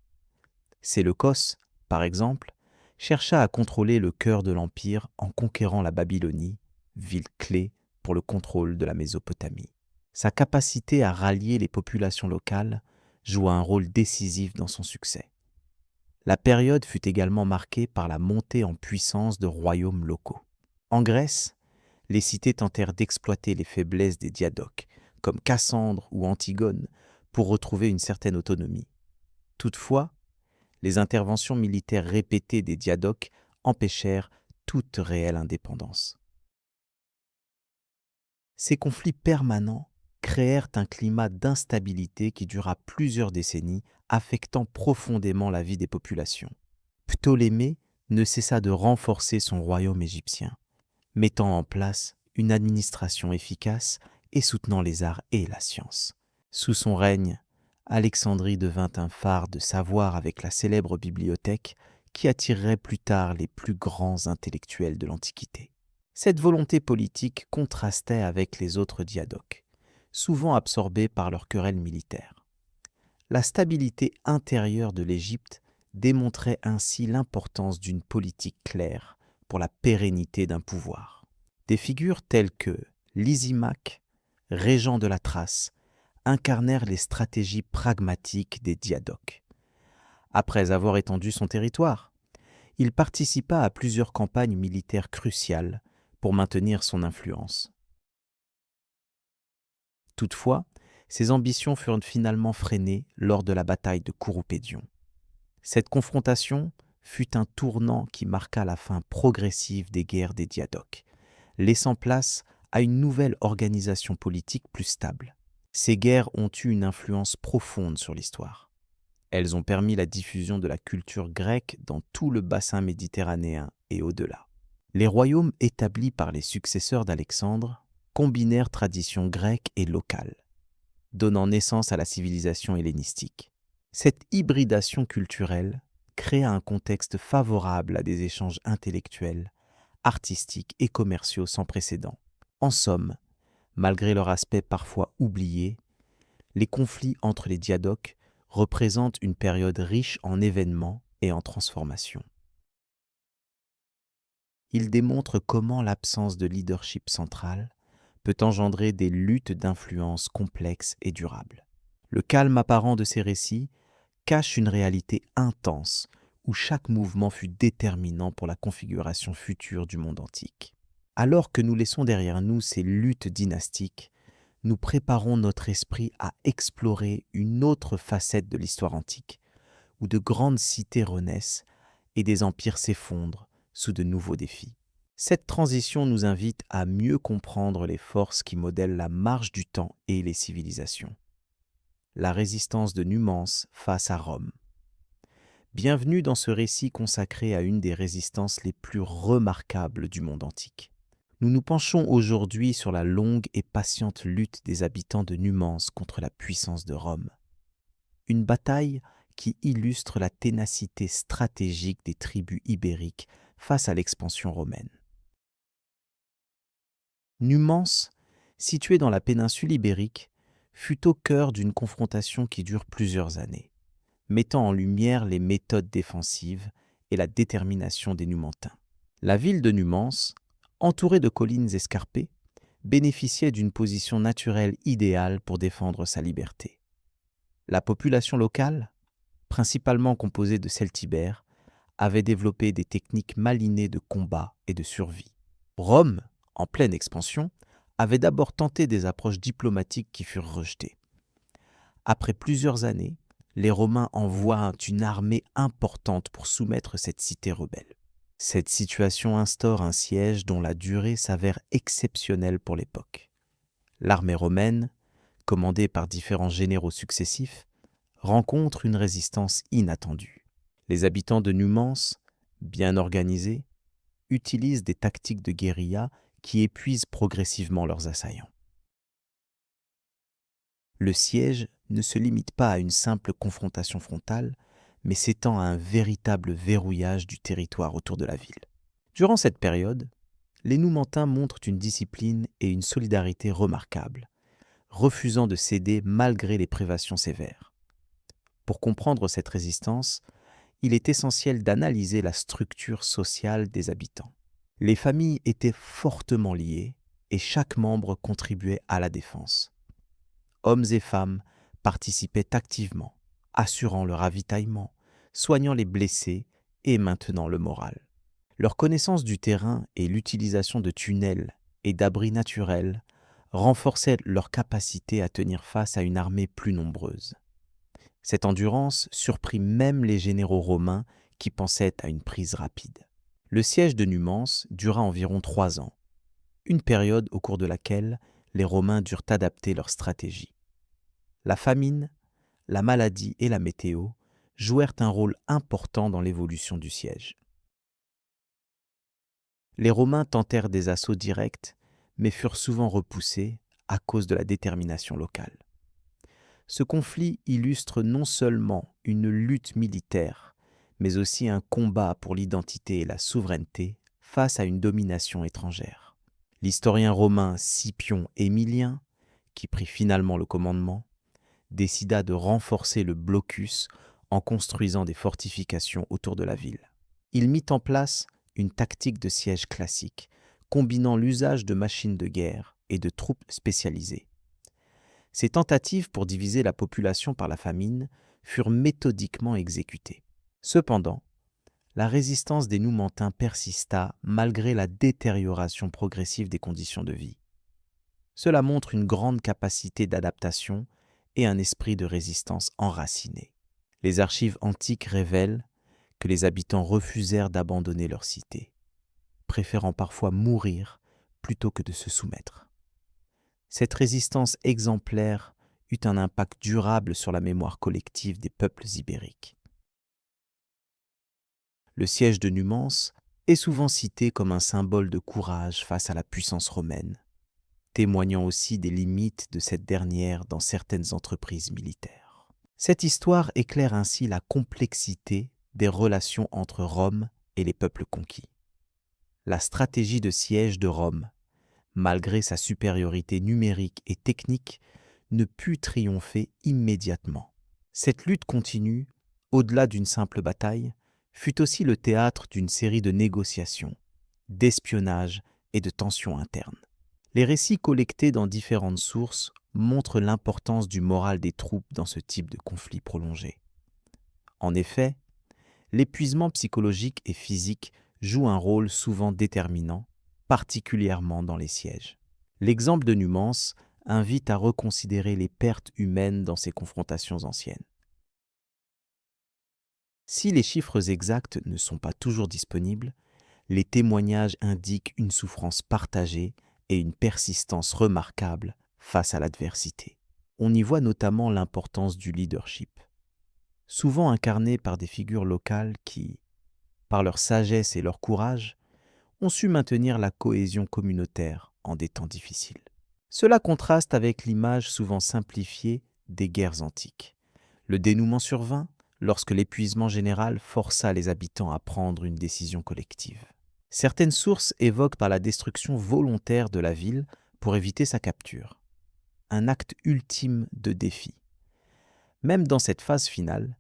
Séleucos, par exemple, chercha à contrôler le cœur de l'Empire en conquérant la Babylonie, ville clé pour le contrôle de la Mésopotamie. Sa capacité à rallier les populations locales joua un rôle décisif dans son succès. La période fut également marquée par la montée en puissance de royaumes locaux. En Grèce, les cités tentèrent d'exploiter les faiblesses des diadoques, comme Cassandre ou Antigone, pour retrouver une certaine autonomie. Toutefois, les interventions militaires répétées des diadoques empêchèrent toute réelle indépendance. Ces conflits permanents créèrent un climat d'instabilité qui dura plusieurs décennies, affectant profondément la vie des populations. Ptolémée ne cessa de renforcer son royaume égyptien, mettant en place une administration efficace et soutenant les arts et la science. Sous son règne, Alexandrie devint un phare de savoir avec la célèbre bibliothèque qui attirerait plus tard les plus grands intellectuels de l'Antiquité. Cette volonté politique contrastait avec les autres diadoques, souvent absorbés par leurs querelles militaires. La stabilité intérieure de l'Égypte démontrait ainsi l'importance d'une politique claire pour la pérennité d'un pouvoir. Des figures telles que Lysimaque, régent de la Thrace, incarnèrent les stratégies pragmatiques des diadoques. Après avoir étendu son territoire, il participa à plusieurs campagnes militaires cruciales pour maintenir son influence. Toutefois, ses ambitions furent finalement freinées lors de la bataille de Kouroupédion. Cette confrontation fut un tournant qui marqua la fin progressive des guerres des diadoques, laissant place à une nouvelle organisation politique plus stable. Ces guerres ont eu une influence profonde sur l'histoire. Elles ont permis la diffusion de la culture grecque dans tout le bassin méditerranéen et au-delà. Les royaumes établis par les successeurs d'Alexandre combinèrent traditions grecques et locales, donnant naissance à la civilisation hellénistique. Cette hybridation culturelle créa un contexte favorable à des échanges intellectuels, artistiques et commerciaux sans précédent. En somme, malgré leur aspect parfois oublié, les conflits entre les diadoques représentent une période riche en événements et en transformations. Ils démontrent comment l'absence de leadership central peut engendrer des luttes d'influence complexes et durables. Le calme apparent de ces récits cache une réalité intense où chaque mouvement fut déterminant pour la configuration future du monde antique. Alors que nous laissons derrière nous ces luttes dynastiques, nous préparons notre esprit à explorer une autre facette de l'histoire antique, où de grandes cités renaissent et des empires s'effondrent sous de nouveaux défis. Cette transition nous invite à mieux comprendre les forces qui modèlent la marche du temps et les civilisations. La résistance de Numance face à Rome. Bienvenue dans ce récit consacré à une des résistances les plus remarquables du monde antique. Nous nous penchons aujourd'hui sur la longue et patiente lutte des habitants de Numance contre la puissance de Rome. Une bataille qui illustre la ténacité stratégique des tribus ibériques face à l'expansion romaine. Numance, située dans la péninsule ibérique, fut au cœur d'une confrontation qui dure plusieurs années, mettant en lumière les méthodes défensives et la détermination des Numantins. La ville de Numance, entourée de collines escarpées, bénéficiait d'une position naturelle idéale pour défendre sa liberté. La population locale, principalement composée de Celtibères, avait développé des techniques mal innées de combat et de survie. Rome, en pleine expansion, avait d'abord tenté des approches diplomatiques qui furent rejetées. Après plusieurs années, les Romains envoient une armée importante pour soumettre cette cité rebelle. Cette situation instaure un siège dont la durée s'avère exceptionnelle pour l'époque. L'armée romaine, commandée par différents généraux successifs, rencontre une résistance inattendue. Les habitants de Numance, bien organisés, utilisent des tactiques de guérilla qui épuisent progressivement leurs assaillants. Le siège ne se limite pas à une simple confrontation frontale, mais s'étend à un véritable verrouillage du territoire autour de la ville. Durant cette période, les Numantins montrent une discipline et une solidarité remarquables, refusant de céder malgré les privations sévères. Pour comprendre cette résistance, il est essentiel d'analyser la structure sociale des habitants. Les familles étaient fortement liées et chaque membre contribuait à la défense. Hommes et femmes participaient activement, assurant le ravitaillement, soignant les blessés et maintenant le moral. Leur connaissance du terrain et l'utilisation de tunnels et d'abris naturels renforçaient leur capacité à tenir face à une armée plus nombreuse. Cette endurance surprit même les généraux romains qui pensaient à une prise rapide. Le siège de Numance dura environ 3 ans, une période au cours de laquelle les Romains durent adapter leur stratégie. La famine, la maladie et la météo jouèrent un rôle important dans l'évolution du siège. Les Romains tentèrent des assauts directs, mais furent souvent repoussés à cause de la détermination locale. Ce conflit illustre non seulement une lutte militaire, mais aussi un combat pour l'identité et la souveraineté face à une domination étrangère. L'historien romain Scipion Émilien, qui prit finalement le commandement, décida de renforcer le blocus en construisant des fortifications autour de la ville. Il mit en place une tactique de siège classique, combinant l'usage de machines de guerre et de troupes spécialisées. Ces tentatives pour diviser la population par la famine furent méthodiquement exécutées. Cependant, la résistance des Numantins persista malgré la détérioration progressive des conditions de vie. Cela montre une grande capacité d'adaptation et un esprit de résistance enraciné. Les archives antiques révèlent que les habitants refusèrent d'abandonner leur cité, préférant parfois mourir plutôt que de se soumettre. Cette résistance exemplaire eut un impact durable sur la mémoire collective des peuples ibériques. Le siège de Numance est souvent cité comme un symbole de courage face à la puissance romaine, témoignant aussi des limites de cette dernière dans certaines entreprises militaires. Cette histoire éclaire ainsi la complexité des relations entre Rome et les peuples conquis. La stratégie de siège de Rome, malgré sa supériorité numérique et technique, ne put triompher immédiatement. Cette lutte continue, au-delà d'une simple bataille, fut aussi le théâtre d'une série de négociations, d'espionnage et de tensions internes. Les récits collectés dans différentes sources montrent l'importance du moral des troupes dans ce type de conflit prolongé. En effet, l'épuisement psychologique et physique joue un rôle souvent déterminant, particulièrement dans les sièges. L'exemple de Numance invite à reconsidérer les pertes humaines dans ces confrontations anciennes. Si les chiffres exacts ne sont pas toujours disponibles, les témoignages indiquent une souffrance partagée et une persistance remarquable face à l'adversité. On y voit notamment l'importance du leadership, souvent incarné par des figures locales qui, par leur sagesse et leur courage, ont su maintenir la cohésion communautaire en des temps difficiles. Cela contraste avec l'image souvent simplifiée des guerres antiques. Le dénouement survint lorsque l'épuisement général força les habitants à prendre une décision collective. Certaines sources évoquent par la destruction volontaire de la ville pour éviter sa capture, un acte ultime de défi. Même dans cette phase finale,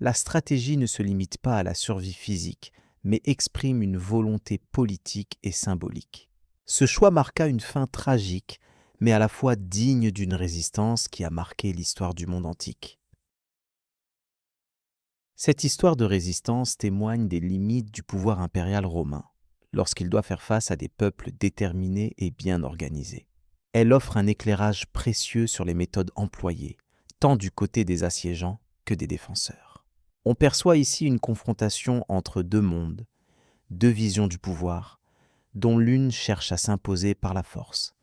la stratégie ne se limite pas à la survie physique, mais exprime une volonté politique et symbolique. Ce choix marqua une fin tragique, mais à la fois digne d'une résistance qui a marqué l'histoire du monde antique. Cette histoire de résistance témoigne des limites du pouvoir impérial romain, lorsqu'il doit faire face à des peuples déterminés et bien organisés. Elle offre un éclairage précieux sur les méthodes employées, tant du côté des assiégeants que des défenseurs. On perçoit ici une confrontation entre deux mondes, deux visions du pouvoir, dont l'une cherche à s'imposer par la force,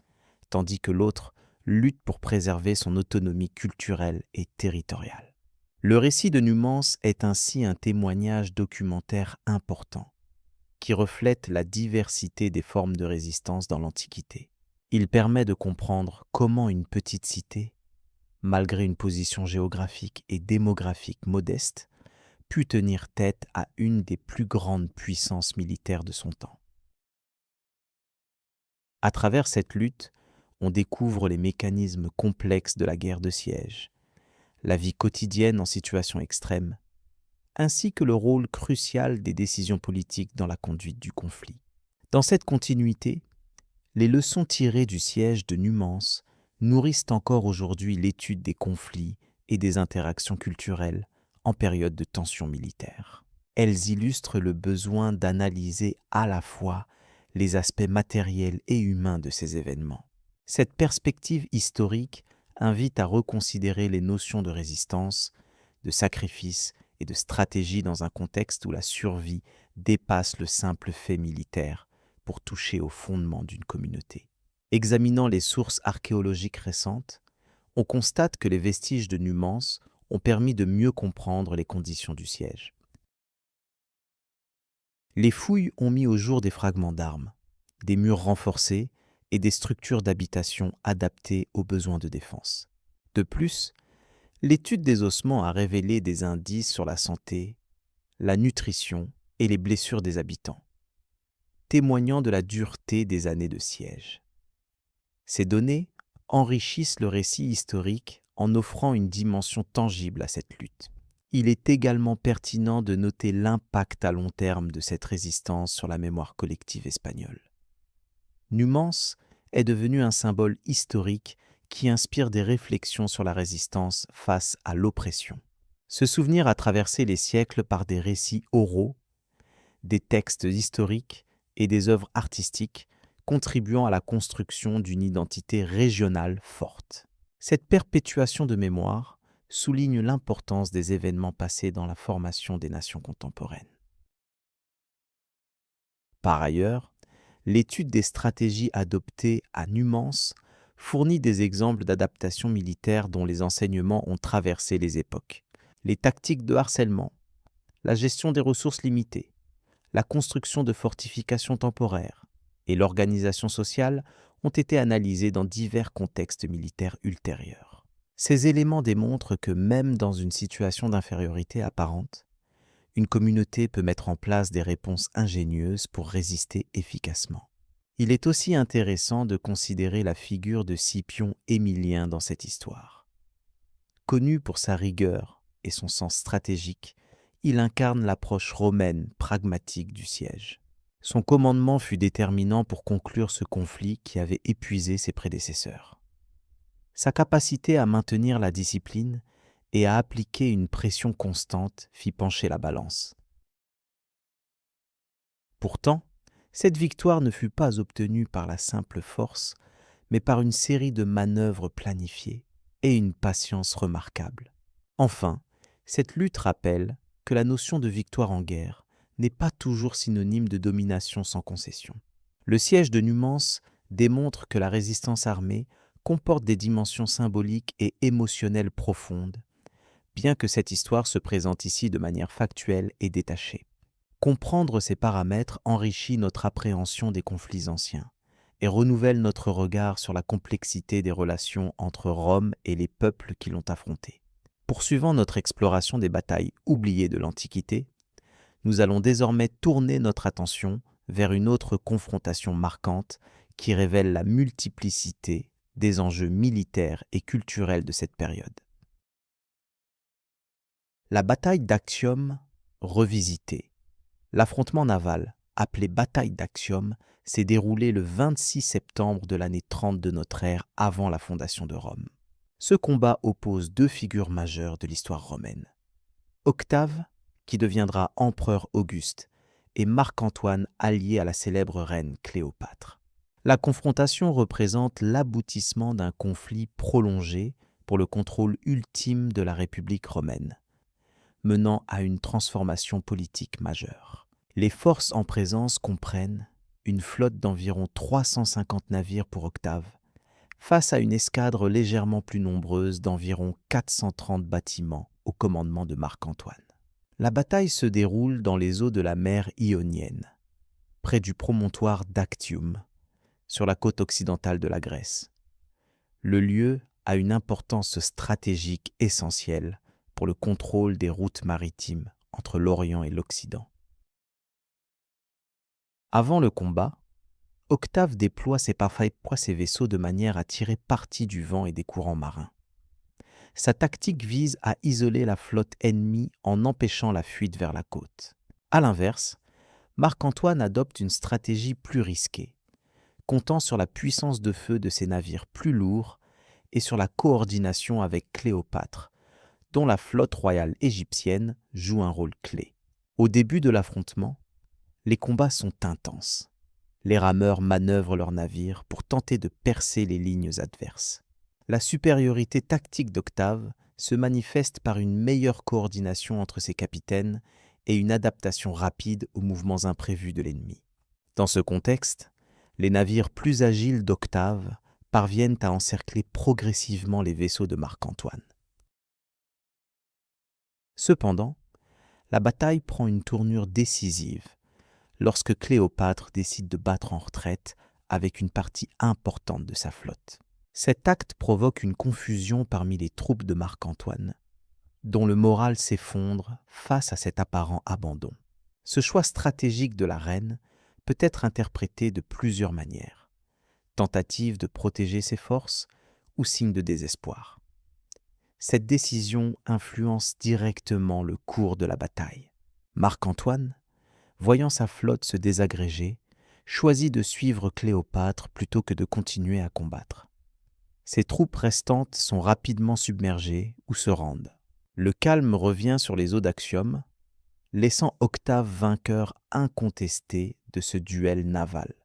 tandis que l'autre lutte pour préserver son autonomie culturelle et territoriale. Le récit de Numance est ainsi un témoignage documentaire important, qui reflète la diversité des formes de résistance dans l'Antiquité. Il permet de comprendre comment une petite cité, malgré une position géographique et démographique modeste, put tenir tête à une des plus grandes puissances militaires de son temps. À travers cette lutte, on découvre les mécanismes complexes de la guerre de siège, la vie quotidienne en situation extrême, ainsi que le rôle crucial des décisions politiques dans la conduite du conflit. Dans cette continuité, les leçons tirées du siège de Numance nourrissent encore aujourd'hui l'étude des conflits et des interactions culturelles en période de tension militaire. Elles illustrent le besoin d'analyser à la fois les aspects matériels et humains de ces événements. Cette perspective historique invite à reconsidérer les notions de résistance, de sacrifice et de stratégie dans un contexte où la survie dépasse le simple fait militaire pour toucher au fondement d'une communauté. Examinant les sources archéologiques récentes, on constate que les vestiges de Numance ont permis de mieux comprendre les conditions du siège. Les fouilles ont mis au jour des fragments d'armes, des murs renforcés et des structures d'habitation adaptées aux besoins de défense. De plus, l'étude des ossements a révélé des indices sur la santé, la nutrition et les blessures des habitants, témoignant de la dureté des années de siège. Ces données enrichissent le récit historique en offrant une dimension tangible à cette lutte. Il est également pertinent de noter l'impact à long terme de cette résistance sur la mémoire collective espagnole. Numance est devenu un symbole historique qui inspire des réflexions sur la résistance face à l'oppression. Ce souvenir a traversé les siècles par des récits oraux, des textes historiques et des œuvres artistiques contribuant à la construction d'une identité régionale forte. Cette perpétuation de mémoire souligne l'importance des événements passés dans la formation des nations contemporaines. Par ailleurs, l'étude des stratégies adoptées à Numance fournit des exemples d'adaptation militaire dont les enseignements ont traversé les époques. Les tactiques de harcèlement, la gestion des ressources limitées, la construction de fortifications temporaires et l'organisation sociale ont été analysés dans divers contextes militaires ultérieurs. Ces éléments démontrent que même dans une situation d'infériorité apparente, une communauté peut mettre en place des réponses ingénieuses pour résister efficacement. Il est aussi intéressant de considérer la figure de Scipion Émilien dans cette histoire. Connu pour sa rigueur et son sens stratégique, il incarne l'approche romaine pragmatique du siège. Son commandement fut déterminant pour conclure ce conflit qui avait épuisé ses prédécesseurs. Sa capacité à maintenir la discipline et à appliquer une pression constante fit pencher la balance. Pourtant, cette victoire ne fut pas obtenue par la simple force, mais par une série de manœuvres planifiées et une patience remarquable. Enfin, cette lutte rappelle que la notion de victoire en guerre n'est pas toujours synonyme de domination sans concession. Le siège de Numance démontre que la résistance armée comporte des dimensions symboliques et émotionnelles profondes, bien que cette histoire se présente ici de manière factuelle et détachée. Comprendre ces paramètres enrichit notre appréhension des conflits anciens et renouvelle notre regard sur la complexité des relations entre Rome et les peuples qui l'ont affrontée. Poursuivant notre exploration des batailles oubliées de l'Antiquité, nous allons désormais tourner notre attention vers une autre confrontation marquante qui révèle la multiplicité des enjeux militaires et culturels de cette période. La bataille d'Actium revisitée. L'affrontement naval, appelé bataille d'Actium, s'est déroulé le 26 septembre de l'année 30 de notre ère avant la fondation de Rome. Ce combat oppose deux figures majeures de l'histoire romaine. Octave, qui deviendra empereur Auguste, et Marc-Antoine allié à la célèbre reine Cléopâtre. La confrontation représente l'aboutissement d'un conflit prolongé pour le contrôle ultime de la République romaine, menant à une transformation politique majeure. Les forces en présence comprennent une flotte d'environ 350 navires pour Octave, face à une escadre légèrement plus nombreuse d'environ 430 bâtiments au commandement de Marc-Antoine. La bataille se déroule dans les eaux de la mer Ionienne, près du promontoire d'Actium, sur la côte occidentale de la Grèce. Le lieu a une importance stratégique essentielle pour le contrôle des routes maritimes entre l'Orient et l'Occident. Avant le combat, Octave déploie ses vaisseaux de manière à tirer parti du vent et des courants marins. Sa tactique vise à isoler la flotte ennemie en empêchant la fuite vers la côte. À l'inverse, Marc-Antoine adopte une stratégie plus risquée, comptant sur la puissance de feu de ses navires plus lourds et sur la coordination avec Cléopâtre, dont la flotte royale égyptienne joue un rôle clé. Au début de l'affrontement, les combats sont intenses. Les rameurs manœuvrent leurs navires pour tenter de percer les lignes adverses. La supériorité tactique d'Octave se manifeste par une meilleure coordination entre ses capitaines et une adaptation rapide aux mouvements imprévus de l'ennemi. Dans ce contexte, les navires plus agiles d'Octave parviennent à encercler progressivement les vaisseaux de Marc-Antoine. Cependant, la bataille prend une tournure décisive lorsque Cléopâtre décide de battre en retraite avec une partie importante de sa flotte. Cet acte provoque une confusion parmi les troupes de Marc-Antoine, dont le moral s'effondre face à cet apparent abandon. Ce choix stratégique de la reine peut être interprété de plusieurs manières. Tentative de protéger ses forces ou signe de désespoir. Cette décision influence directement le cours de la bataille. Marc-Antoine, voyant sa flotte se désagréger, choisit de suivre Cléopâtre plutôt que de continuer à combattre. Ses troupes restantes sont rapidement submergées ou se rendent. Le calme revient sur les eaux d'Actium, laissant Octave vainqueur incontesté de ce duel naval.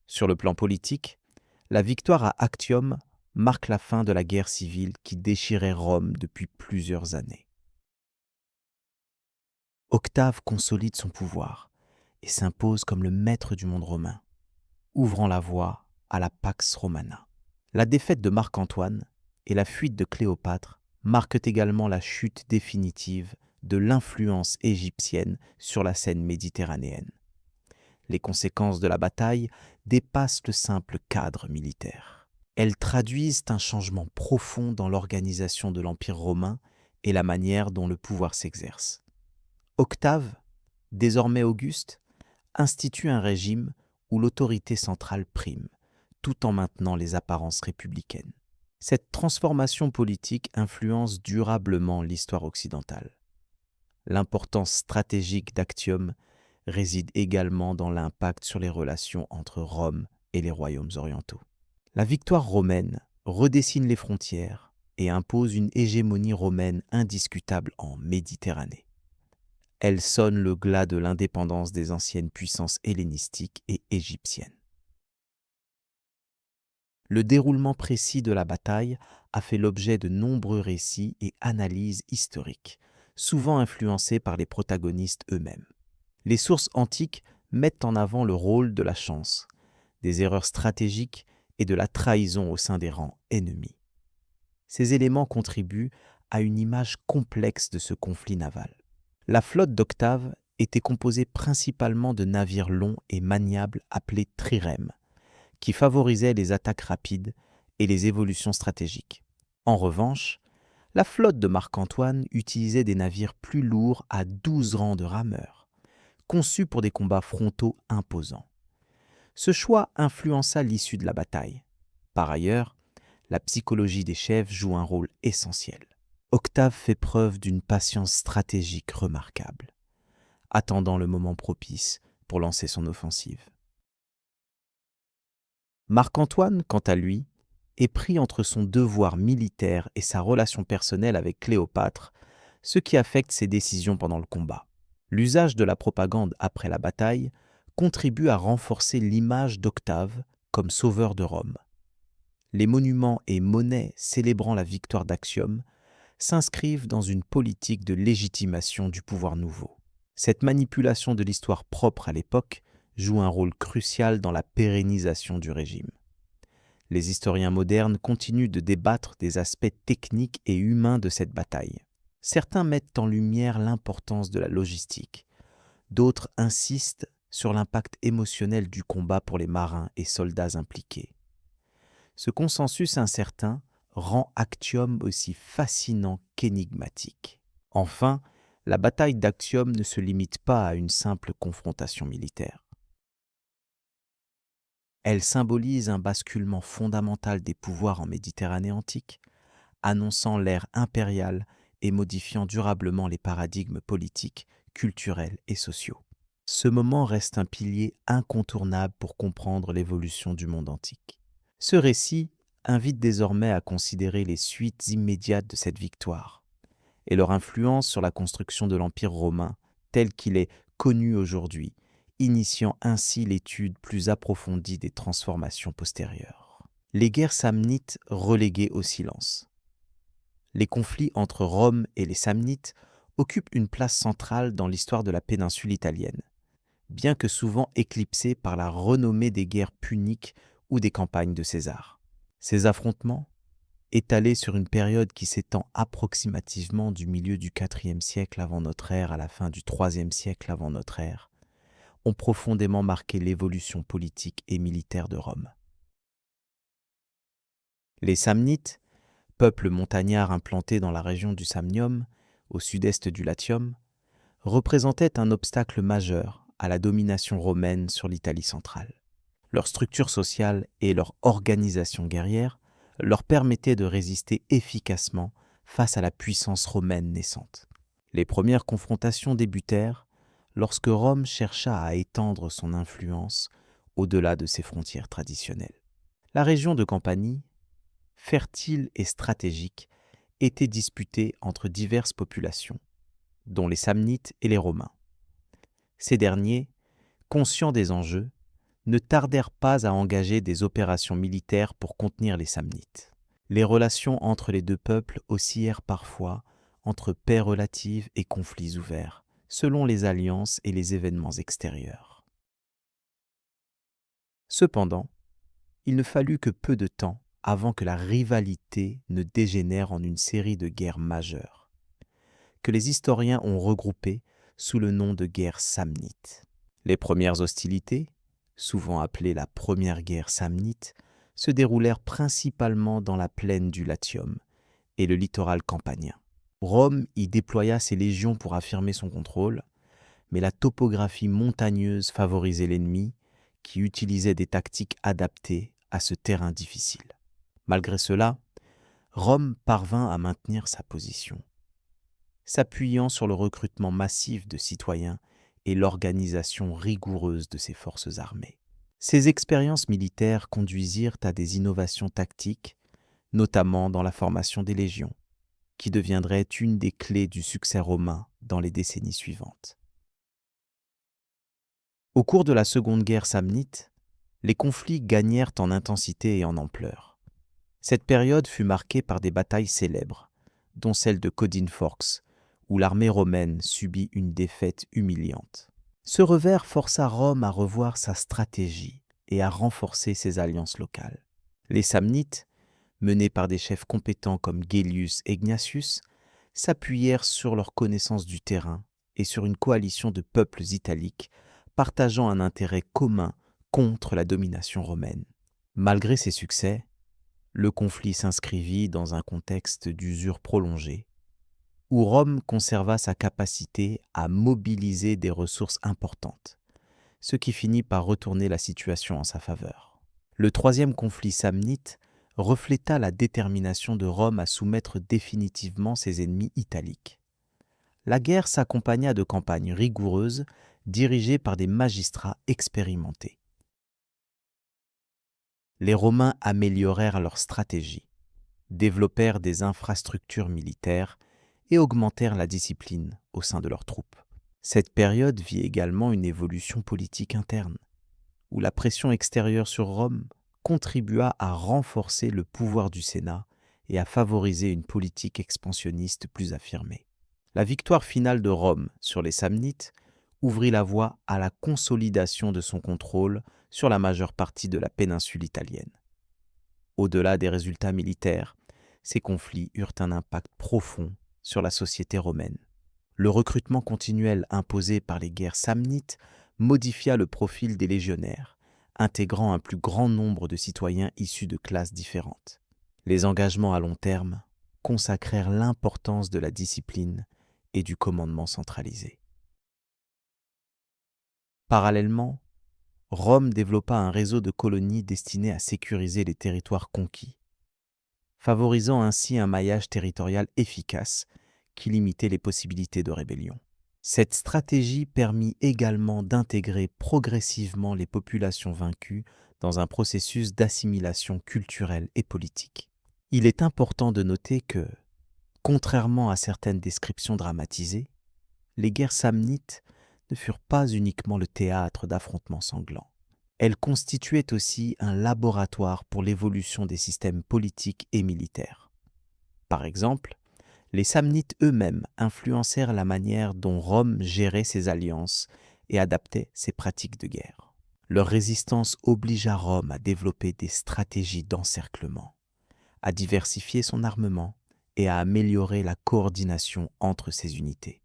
Sur le plan politique, la victoire à Actium marque la fin de la guerre civile qui déchirait Rome depuis plusieurs années. Octave consolide son pouvoir et s'impose comme le maître du monde romain, ouvrant la voie à la Pax Romana. La défaite de Marc-Antoine et la fuite de Cléopâtre marquent également la chute définitive de l'influence égyptienne sur la scène méditerranéenne. Les conséquences de la bataille dépassent le simple cadre militaire. Elles traduisent un changement profond dans l'organisation de l'Empire romain et la manière dont le pouvoir s'exerce. Octave, désormais Auguste, institue un régime où l'autorité centrale prime, tout en maintenant les apparences républicaines. Cette transformation politique influence durablement l'histoire occidentale. L'importance stratégique d'Actium réside également dans l'impact sur les relations entre Rome et les royaumes orientaux. La victoire romaine redessine les frontières et impose une hégémonie romaine indiscutable en Méditerranée. Elle sonne le glas de l'indépendance des anciennes puissances hellénistiques et égyptiennes. Le déroulement précis de la bataille a fait l'objet de nombreux récits et analyses historiques, souvent influencés par les protagonistes eux-mêmes. Les sources antiques mettent en avant le rôle de la chance, des erreurs stratégiques et de la trahison au sein des rangs ennemis. Ces éléments contribuent à une image complexe de ce conflit naval. La flotte d'Octave était composée principalement de navires longs et maniables appelés trirèmes, qui favorisaient les attaques rapides et les évolutions stratégiques. En revanche, la flotte de Marc-Antoine utilisait des navires plus lourds à 12 rangs de rameurs, conçus pour des combats frontaux imposants. Ce choix influença l'issue de la bataille. Par ailleurs, la psychologie des chefs joue un rôle essentiel. Octave fait preuve d'une patience stratégique remarquable, attendant le moment propice pour lancer son offensive. Marc-Antoine, quant à lui, est pris entre son devoir militaire et sa relation personnelle avec Cléopâtre, ce qui affecte ses décisions pendant le combat. L'usage de la propagande après la bataille contribue à renforcer l'image d'Octave comme sauveur de Rome. Les monuments et monnaies célébrant la victoire d'Actium s'inscrivent dans une politique de légitimation du pouvoir nouveau. Cette manipulation de l'histoire propre à l'époque joue un rôle crucial dans la pérennisation du régime. Les historiens modernes continuent de débattre des aspects techniques et humains de cette bataille. Certains mettent en lumière l'importance de la logistique, d'autres insistent sur l'impact émotionnel du combat pour les marins et soldats impliqués. Ce consensus incertain rend Actium aussi fascinant qu'énigmatique. Enfin, la bataille d'Actium ne se limite pas à une simple confrontation militaire. Elle symbolise un basculement fondamental des pouvoirs en Méditerranée antique, annonçant l'ère impériale et modifiant durablement les paradigmes politiques, culturels et sociaux. Ce moment reste un pilier incontournable pour comprendre l'évolution du monde antique. Ce récit invite désormais à considérer les suites immédiates de cette victoire et leur influence sur la construction de l'Empire romain tel qu'il est connu aujourd'hui, initiant ainsi l'étude plus approfondie des transformations postérieures. Les guerres samnites reléguées au silence. Les conflits entre Rome et les Samnites occupent une place centrale dans l'histoire de la péninsule italienne, bien que souvent éclipsés par la renommée des guerres puniques ou des campagnes de César. Ces affrontements, étalés sur une période qui s'étend approximativement du milieu du IVe siècle avant notre ère à la fin du IIIe siècle avant notre ère, ont profondément marqué l'évolution politique et militaire de Rome. Les Samnites, peuple montagnard implanté dans la région du Samnium, au sud-est du Latium, représentaient un obstacle majeur à la domination romaine sur l'Italie centrale. Leur structure sociale et leur organisation guerrière leur permettaient de résister efficacement face à la puissance romaine naissante. Les premières confrontations débutèrent lorsque Rome chercha à étendre son influence au-delà de ses frontières traditionnelles. La région de Campanie, fertile et stratégique, était disputée entre diverses populations, dont les Samnites et les Romains. Ces derniers, conscients des enjeux, ne tardèrent pas à engager des opérations militaires pour contenir les Samnites. Les relations entre les deux peuples oscillèrent parfois entre paix relative et conflits ouverts, selon les alliances et les événements extérieurs. Cependant, il ne fallut que peu de temps avant que la rivalité ne dégénère en une série de guerres majeures, que les historiens ont regroupées sous le nom de guerre samnite. Les premières hostilités, souvent appelée la première guerre samnite, se déroulèrent principalement dans la plaine du Latium et le littoral campanien. Rome y déploya ses légions pour affirmer son contrôle, mais la topographie montagneuse favorisait l'ennemi, qui utilisait des tactiques adaptées à ce terrain difficile. Malgré cela, Rome parvint à maintenir sa position, s'appuyant sur le recrutement massif de citoyens et l'organisation rigoureuse de ses forces armées. Ces expériences militaires conduisirent à des innovations tactiques, notamment dans la formation des légions, qui deviendrait une des clés du succès romain dans les décennies suivantes. Au cours de la Seconde Guerre samnite, les conflits gagnèrent en intensité et en ampleur. Cette période fut marquée par des batailles célèbres, dont celle de Codin-Forks, où l'armée romaine subit une défaite humiliante. Ce revers força Rome à revoir sa stratégie et à renforcer ses alliances locales. Les Samnites, menés par des chefs compétents comme Gellius et Egnatius, s'appuyèrent sur leur connaissance du terrain et sur une coalition de peuples italiques partageant un intérêt commun contre la domination romaine. Malgré ces succès, le conflit s'inscrivit dans un contexte d'usure prolongée, où Rome conserva sa capacité à mobiliser des ressources importantes, ce qui finit par retourner la situation en sa faveur. Le troisième conflit samnite refléta la détermination de Rome à soumettre définitivement ses ennemis italiques. La guerre s'accompagna de campagnes rigoureuses dirigées par des magistrats expérimentés. Les Romains améliorèrent leur stratégie, développèrent des infrastructures militaires et augmentèrent la discipline au sein de leurs troupes. Cette période vit également une évolution politique interne, où la pression extérieure sur Rome contribua à renforcer le pouvoir du Sénat et à favoriser une politique expansionniste plus affirmée. La victoire finale de Rome sur les Samnites ouvrit la voie à la consolidation de son contrôle sur la majeure partie de la péninsule italienne. Au-delà des résultats militaires, ces conflits eurent un impact profond sur la société romaine. Le recrutement continuel imposé par les guerres samnites modifia le profil des légionnaires, intégrant un plus grand nombre de citoyens issus de classes différentes. Les engagements à long terme consacrèrent l'importance de la discipline et du commandement centralisé. Parallèlement, Rome développa un réseau de colonies destiné à sécuriser les territoires conquis, favorisant ainsi un maillage territorial efficace qui limitait les possibilités de rébellion. Cette stratégie permit également d'intégrer progressivement les populations vaincues dans un processus d'assimilation culturelle et politique. Il est important de noter que, contrairement à certaines descriptions dramatisées, les guerres samnites ne furent pas uniquement le théâtre d'affrontements sanglants. Elles constituaient aussi un laboratoire pour l'évolution des systèmes politiques et militaires. Par exemple, les Samnites eux-mêmes influencèrent la manière dont Rome gérait ses alliances et adaptait ses pratiques de guerre. Leur résistance obligea Rome à développer des stratégies d'encerclement, à diversifier son armement et à améliorer la coordination entre ses unités.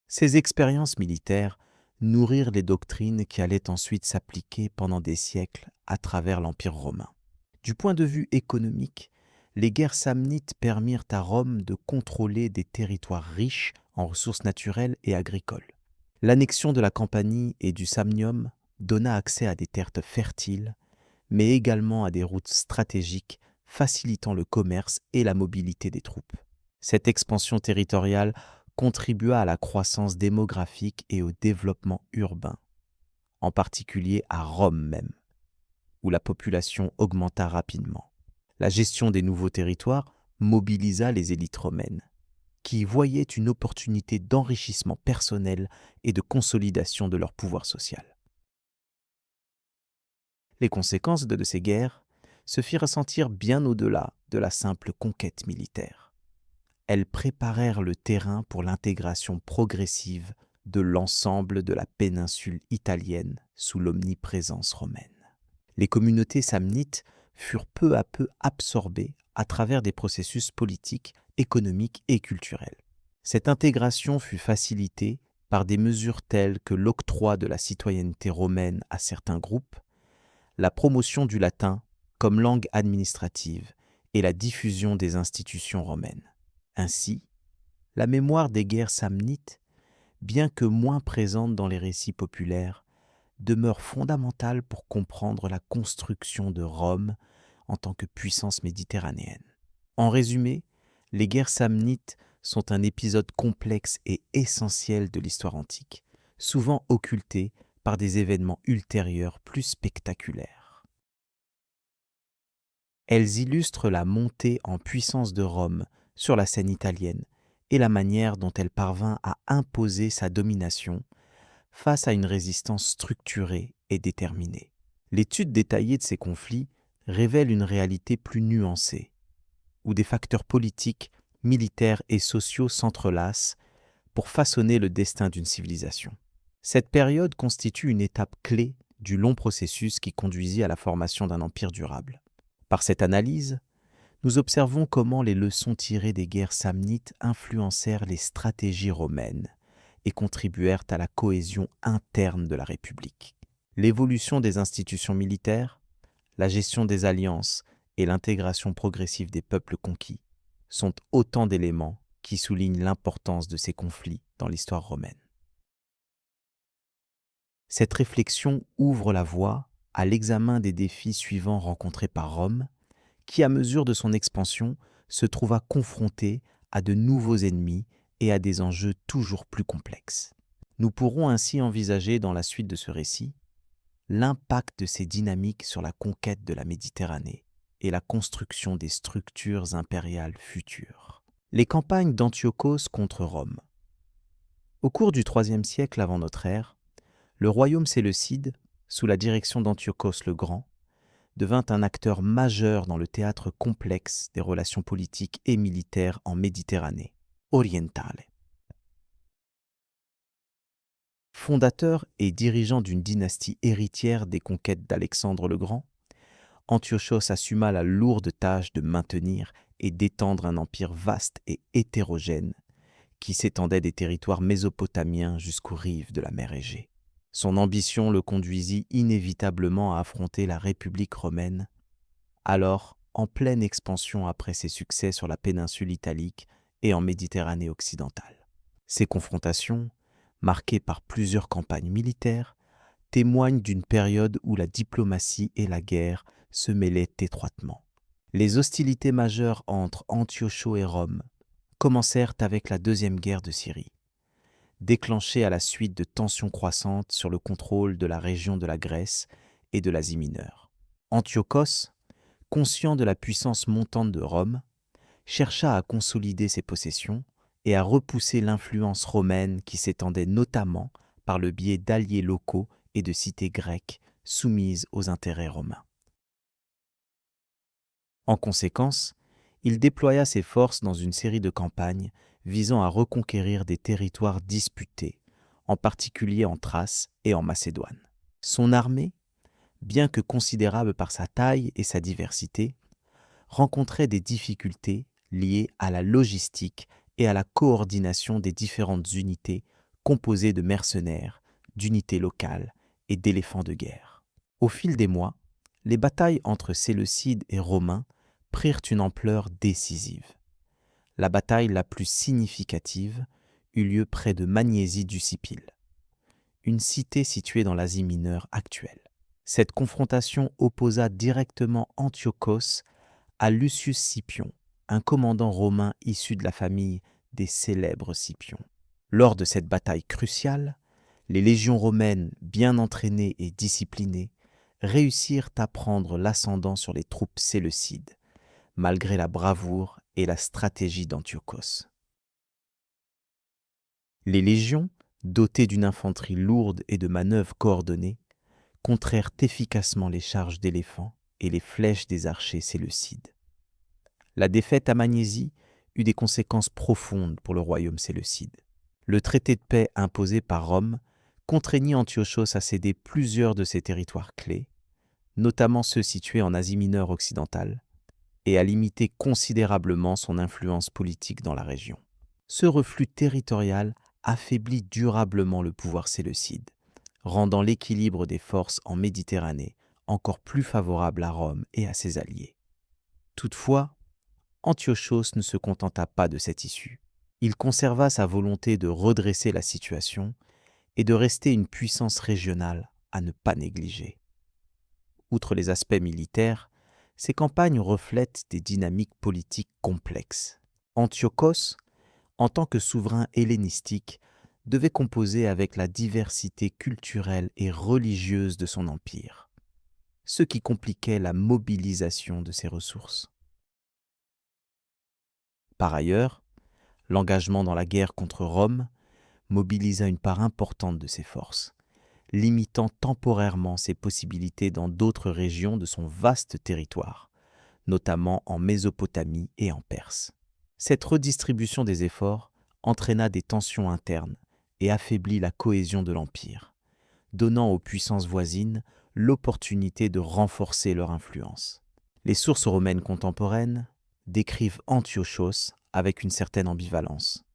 Ces expériences militaires nourrirent les doctrines qui allaient ensuite s'appliquer pendant des siècles à travers l'Empire romain. Du point de vue économique, les guerres samnites permirent à Rome de contrôler des territoires riches en ressources naturelles et agricoles. L'annexion de la Campanie et du Samnium donna accès à des terres fertiles, mais également à des routes stratégiques facilitant le commerce et la mobilité des troupes. Cette expansion territoriale contribua à la croissance démographique et au développement urbain, en particulier à Rome même, où la population augmenta rapidement. La gestion des nouveaux territoires mobilisa les élites romaines, qui y voyaient une opportunité d'enrichissement personnel et de consolidation de leur pouvoir social. Les conséquences de ces guerres se firent ressentir bien au-delà de la simple conquête militaire. Elles préparèrent le terrain pour l'intégration progressive de l'ensemble de la péninsule italienne sous l'omniprésence romaine. Les communautés samnites furent peu à peu absorbées à travers des processus politiques, économiques et culturels. Cette intégration fut facilitée par des mesures telles que l'octroi de la citoyenneté romaine à certains groupes, la promotion du latin comme langue administrative et la diffusion des institutions romaines. Ainsi, la mémoire des guerres samnites, bien que moins présente dans les récits populaires, demeure fondamentale pour comprendre la construction de Rome en tant que puissance méditerranéenne. En résumé, les guerres samnites sont un épisode complexe et essentiel de l'histoire antique, souvent occulté par des événements ultérieurs plus spectaculaires. Elles illustrent la montée en puissance de Rome sur la scène italienne et la manière dont elle parvint à imposer sa domination face à une résistance structurée et déterminée. L'étude détaillée de ces conflits révèle une réalité plus nuancée, où des facteurs politiques, militaires et sociaux s'entrelacent pour façonner le destin d'une civilisation. Cette période constitue une étape clé du long processus qui conduisit à la formation d'un empire durable. Par cette analyse, nous observons comment les leçons tirées des guerres samnites influencèrent les stratégies romaines et contribuèrent à la cohésion interne de la République. L'évolution des institutions militaires, la gestion des alliances et l'intégration progressive des peuples conquis sont autant d'éléments qui soulignent l'importance de ces conflits dans l'histoire romaine. Cette réflexion ouvre la voie à l'examen des défis suivants rencontrés par Rome, qui, à mesure de son expansion, se trouva confrontée à de nouveaux ennemis et à des enjeux toujours plus complexes. Nous pourrons ainsi envisager dans la suite de ce récit l'impact de ces dynamiques sur la conquête de la Méditerranée et la construction des structures impériales futures. Les campagnes d'Antiochos contre Rome. Au cours du IIIe siècle avant notre ère, le royaume séleucide, sous la direction d'Antiochos le Grand, devint un acteur majeur dans le théâtre complexe des relations politiques et militaires en Méditerranée orientale. Fondateur et dirigeant d'une dynastie héritière des conquêtes d'Alexandre le Grand, Antiochos assuma la lourde tâche de maintenir et d'étendre un empire vaste et hétérogène qui s'étendait des territoires mésopotamiens jusqu'aux rives de la mer Égée. Son ambition le conduisit inévitablement à affronter la République romaine, alors en pleine expansion après ses succès sur la péninsule italique et en Méditerranée occidentale. Ces confrontations, marquées par plusieurs campagnes militaires, témoignent d'une période où la diplomatie et la guerre se mêlaient étroitement. Les hostilités majeures entre Antiochos et Rome commencèrent avec la Deuxième Guerre de Syrie, déclenchée à la suite de tensions croissantes sur le contrôle de la région de la Grèce et de l'Asie mineure. Antiochos, conscient de la puissance montante de Rome, chercha à consolider ses possessions et à repousser l'influence romaine qui s'étendait notamment par le biais d'alliés locaux et de cités grecques soumises aux intérêts romains. En conséquence, il déploya ses forces dans une série de campagnes visant à reconquérir des territoires disputés, en particulier en Thrace et en Macédoine. Son armée, bien que considérable par sa taille et sa diversité, rencontrait des difficultés liées à la logistique et à la coordination des différentes unités composées de mercenaires, d'unités locales et d'éléphants de guerre. Au fil des mois, les batailles entre Séleucides et Romains prirent une ampleur décisive. La bataille la plus significative eut lieu près de Magnésie du Sipyle, une cité située dans l'Asie mineure actuelle. Cette confrontation opposa directement Antiochos à Lucius Scipion, un commandant romain issu de la famille des célèbres Scipions. Lors de cette bataille cruciale, les légions romaines, bien entraînées et disciplinées, réussirent à prendre l'ascendant sur les troupes séleucides, malgré la bravoure et la stratégie d'Antiochos. Les légions, dotées d'une infanterie lourde et de manœuvres coordonnées, contrèrent efficacement les charges d'éléphants et les flèches des archers séleucides. La défaite à Magnésie eut des conséquences profondes pour le royaume séleucide. Le traité de paix imposé par Rome contraignit Antiochos à céder plusieurs de ses territoires clés, notamment ceux situés en Asie mineure occidentale, et à limiter considérablement son influence politique dans la région. Ce reflux territorial affaiblit durablement le pouvoir séleucide, rendant l'équilibre des forces en Méditerranée encore plus favorable à Rome et à ses alliés. Toutefois, Antiochos ne se contenta pas de cette issue. Il conserva sa volonté de redresser la situation et de rester une puissance régionale à ne pas négliger. Outre les aspects militaires, ces campagnes reflètent des dynamiques politiques complexes. Antiochos, en tant que souverain hellénistique, devait composer avec la diversité culturelle et religieuse de son empire, ce qui compliquait la mobilisation de ses ressources. Par ailleurs, l'engagement dans la guerre contre Rome mobilisa une part importante de ses forces, limitant temporairement ses possibilités dans d'autres régions de son vaste territoire, notamment en Mésopotamie et en Perse. Cette redistribution des efforts entraîna des tensions internes et affaiblit la cohésion de l'Empire, donnant aux puissances voisines l'opportunité de renforcer leur influence. Les sources romaines contemporaines décrivent Antiochos avec une certaine ambivalence.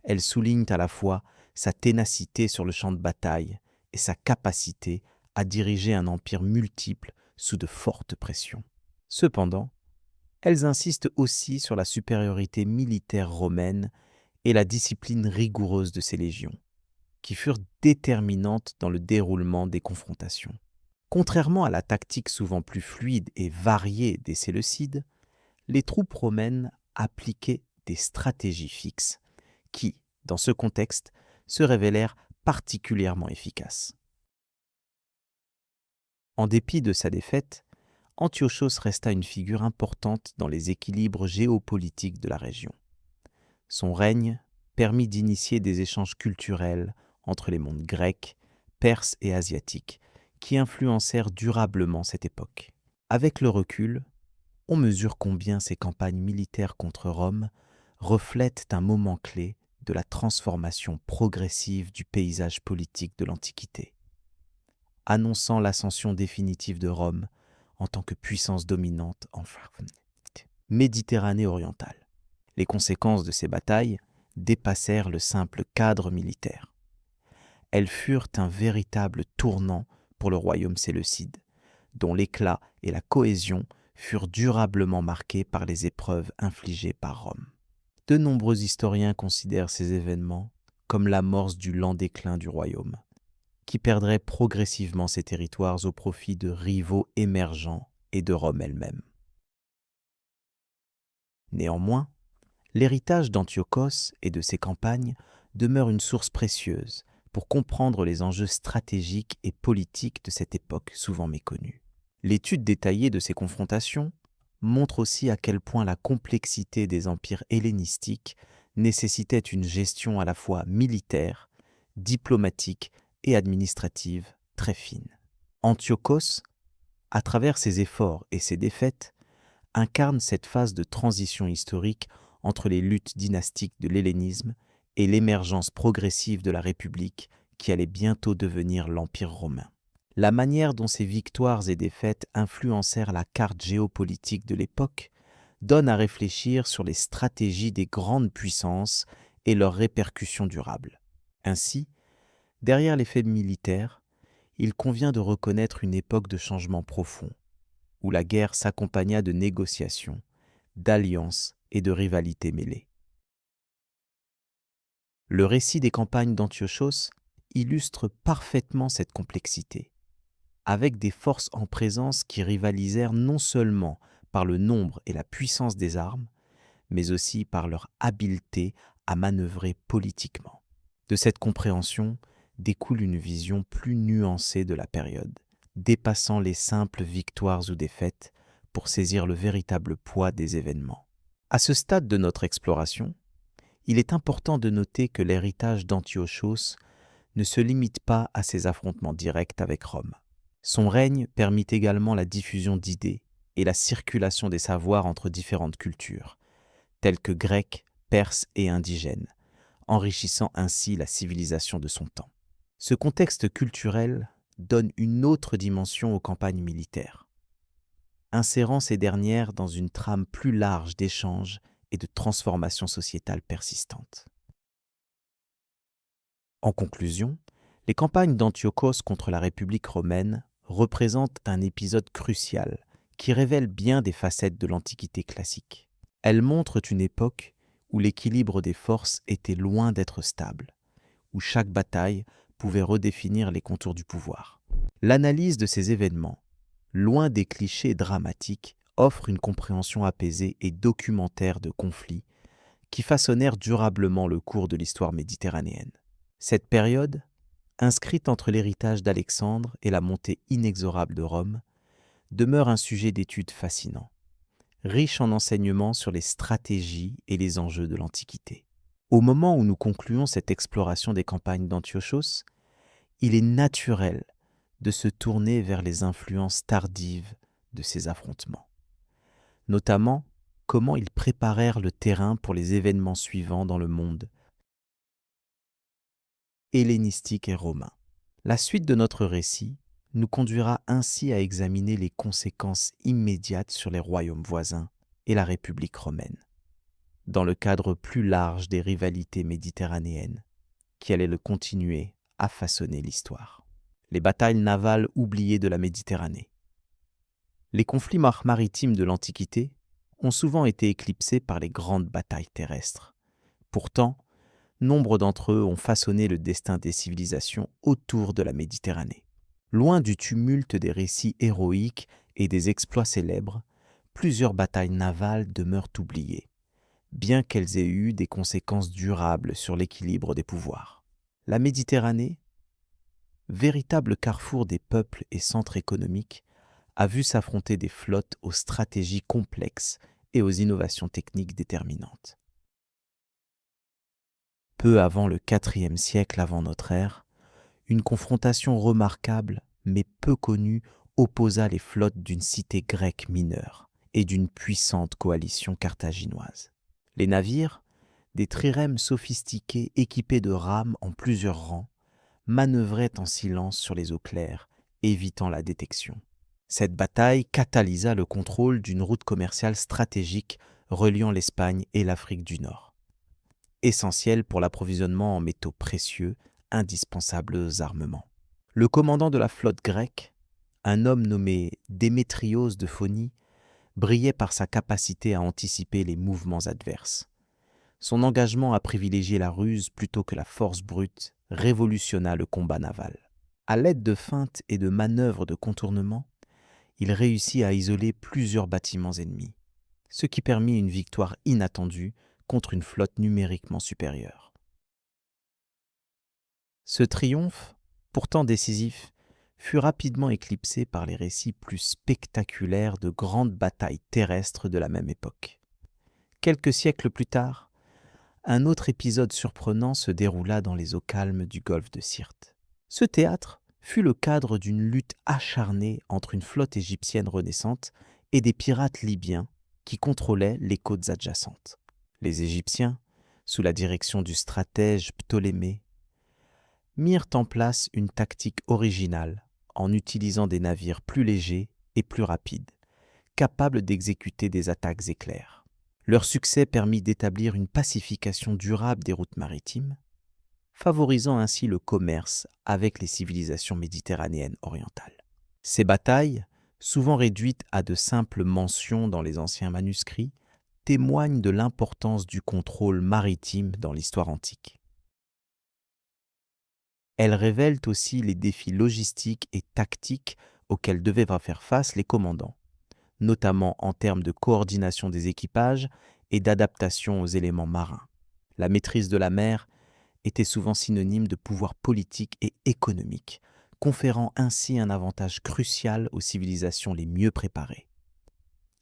Elles soulignent à la fois sa ténacité sur le champ de bataille et sa capacité à diriger un empire multiple sous de fortes pressions. Cependant, elles insistent aussi sur la supériorité militaire romaine et la discipline rigoureuse de ses légions, qui furent déterminantes dans le déroulement des confrontations. Contrairement à la tactique souvent plus fluide et variée des Séleucides, les troupes romaines appliquaient des stratégies fixes qui, dans ce contexte, se révélèrent particulièrement efficaces. En dépit de sa défaite, Antiochos resta une figure importante dans les équilibres géopolitiques de la région. Son règne permit d'initier des échanges culturels entre les mondes grecs, perses et asiatiques, qui influencèrent durablement cette époque. Avec le recul, on mesure combien ces campagnes militaires contre Rome reflètent un moment clé de la transformation progressive du paysage politique de l'Antiquité, annonçant l'ascension définitive de Rome en tant que puissance dominante en Méditerranée orientale. Les conséquences de ces batailles dépassèrent le simple cadre militaire. Elles furent un véritable tournant pour le royaume séleucide, dont l'éclat et la cohésion furent durablement marqués par les épreuves infligées par Rome. De nombreux historiens considèrent ces événements comme l'amorce du lent déclin du royaume, qui perdrait progressivement ses territoires au profit de rivaux émergents et de Rome elle-même. Néanmoins, l'héritage d'Antiochos et de ses campagnes demeure une source précieuse pour comprendre les enjeux stratégiques et politiques de cette époque souvent méconnue. L'étude détaillée de ces confrontations montre aussi à quel point la complexité des empires hellénistiques nécessitait une gestion à la fois militaire, diplomatique et administrative très fine. Antiochos, à travers ses efforts et ses défaites, incarne cette phase de transition historique entre les luttes dynastiques de l'hellénisme et l'émergence progressive de la République qui allait bientôt devenir l'Empire romain. La manière dont ces victoires et défaites influencèrent la carte géopolitique de l'époque donne à réfléchir sur les stratégies des grandes puissances et leurs répercussions durables. Ainsi, derrière les faits militaires, il convient de reconnaître une époque de changement profond, où la guerre s'accompagna de négociations, d'alliances et de rivalités mêlées. Le récit des campagnes d'Antiochos illustre parfaitement cette complexité, avec des forces en présence qui rivalisèrent non seulement par le nombre et la puissance des armes, mais aussi par leur habileté à manœuvrer politiquement. De cette compréhension découle une vision plus nuancée de la période, dépassant les simples victoires ou défaites pour saisir le véritable poids des événements. À ce stade de notre exploration, il est important de noter que l'héritage d'Antiochos ne se limite pas à ses affrontements directs avec Rome. Son règne permit également la diffusion d'idées et la circulation des savoirs entre différentes cultures, telles que grecques, perses et indigènes, enrichissant ainsi la civilisation de son temps. Ce contexte culturel donne une autre dimension aux campagnes militaires, insérant ces dernières dans une trame plus large d'échanges et de transformations sociétales persistantes. En conclusion, les campagnes d'Antiochos contre la République romaine représentent un épisode crucial qui révèle bien des facettes de l'Antiquité classique. Elles montrent une époque où l'équilibre des forces était loin d'être stable, où chaque bataille pouvait redéfinir les contours du pouvoir. L'analyse de ces événements, loin des clichés dramatiques, offre une compréhension apaisée et documentaire de conflits qui façonnèrent durablement le cours de l'histoire méditerranéenne. Cette période, inscrite entre l'héritage d'Alexandre et la montée inexorable de Rome, demeure un sujet d'étude fascinant, riche en enseignements sur les stratégies et les enjeux de l'Antiquité. Au moment où nous concluons cette exploration des campagnes d'Antiochos, il est naturel de se tourner vers les influences tardives de ces affrontements, notamment comment ils préparèrent le terrain pour les événements suivants dans le monde hellénistique et romain. La suite de notre récit nous conduira ainsi à examiner les conséquences immédiates sur les royaumes voisins et la République romaine, dans le cadre plus large des rivalités méditerranéennes qui allaient le continuer à façonner l'histoire. Les batailles navales oubliées de la Méditerranée. Les conflits maritimes de l'Antiquité ont souvent été éclipsés par les grandes batailles terrestres. Pourtant, nombre d'entre eux ont façonné le destin des civilisations autour de la Méditerranée. Loin du tumulte des récits héroïques et des exploits célèbres, plusieurs batailles navales demeurent oubliées, bien qu'elles aient eu des conséquences durables sur l'équilibre des pouvoirs. La Méditerranée, véritable carrefour des peuples et centre économique, a vu s'affronter des flottes aux stratégies complexes et aux innovations techniques déterminantes. Peu avant le IVe siècle avant notre ère, une confrontation remarquable mais peu connue opposa les flottes d'une cité grecque mineure et d'une puissante coalition carthaginoise. Les navires, des trirèmes sophistiqués équipés de rames en plusieurs rangs, manœuvraient en silence sur les eaux claires, évitant la détection. Cette bataille catalysa le contrôle d'une route commerciale stratégique reliant l'Espagne et l'Afrique du Nord, essentielle pour l'approvisionnement en métaux précieux, indispensables aux armements. Le commandant de la flotte grecque, un homme nommé Démétrios de Phonie, brillait par sa capacité à anticiper les mouvements adverses. Son engagement à privilégier la ruse plutôt que la force brute révolutionna le combat naval. À l'aide de feintes et de manœuvres de contournement, il réussit à isoler plusieurs bâtiments ennemis, ce qui permit une victoire inattendue contre une flotte numériquement supérieure. Ce triomphe, pourtant décisif, fut rapidement éclipsé par les récits plus spectaculaires de grandes batailles terrestres de la même époque. Quelques siècles plus tard, un autre épisode surprenant se déroula dans les eaux calmes du golfe de Sirte. Ce théâtre fut le cadre d'une lutte acharnée entre une flotte égyptienne renaissante et des pirates libyens qui contrôlaient les côtes adjacentes. Les Égyptiens, sous la direction du stratège Ptolémée, mirent en place une tactique originale en utilisant des navires plus légers et plus rapides, capables d'exécuter des attaques éclairs. Leur succès permit d'établir une pacification durable des routes maritimes, favorisant ainsi le commerce avec les civilisations méditerranéennes orientales. Ces batailles, souvent réduites à de simples mentions dans les anciens manuscrits, témoignent de l'importance du contrôle maritime dans l'histoire antique. Elles révèlent aussi les défis logistiques et tactiques auxquels devaient faire face les commandants, notamment en termes de coordination des équipages et d'adaptation aux éléments marins. La maîtrise de la mer était souvent synonyme de pouvoir politique et économique, conférant ainsi un avantage crucial aux civilisations les mieux préparées.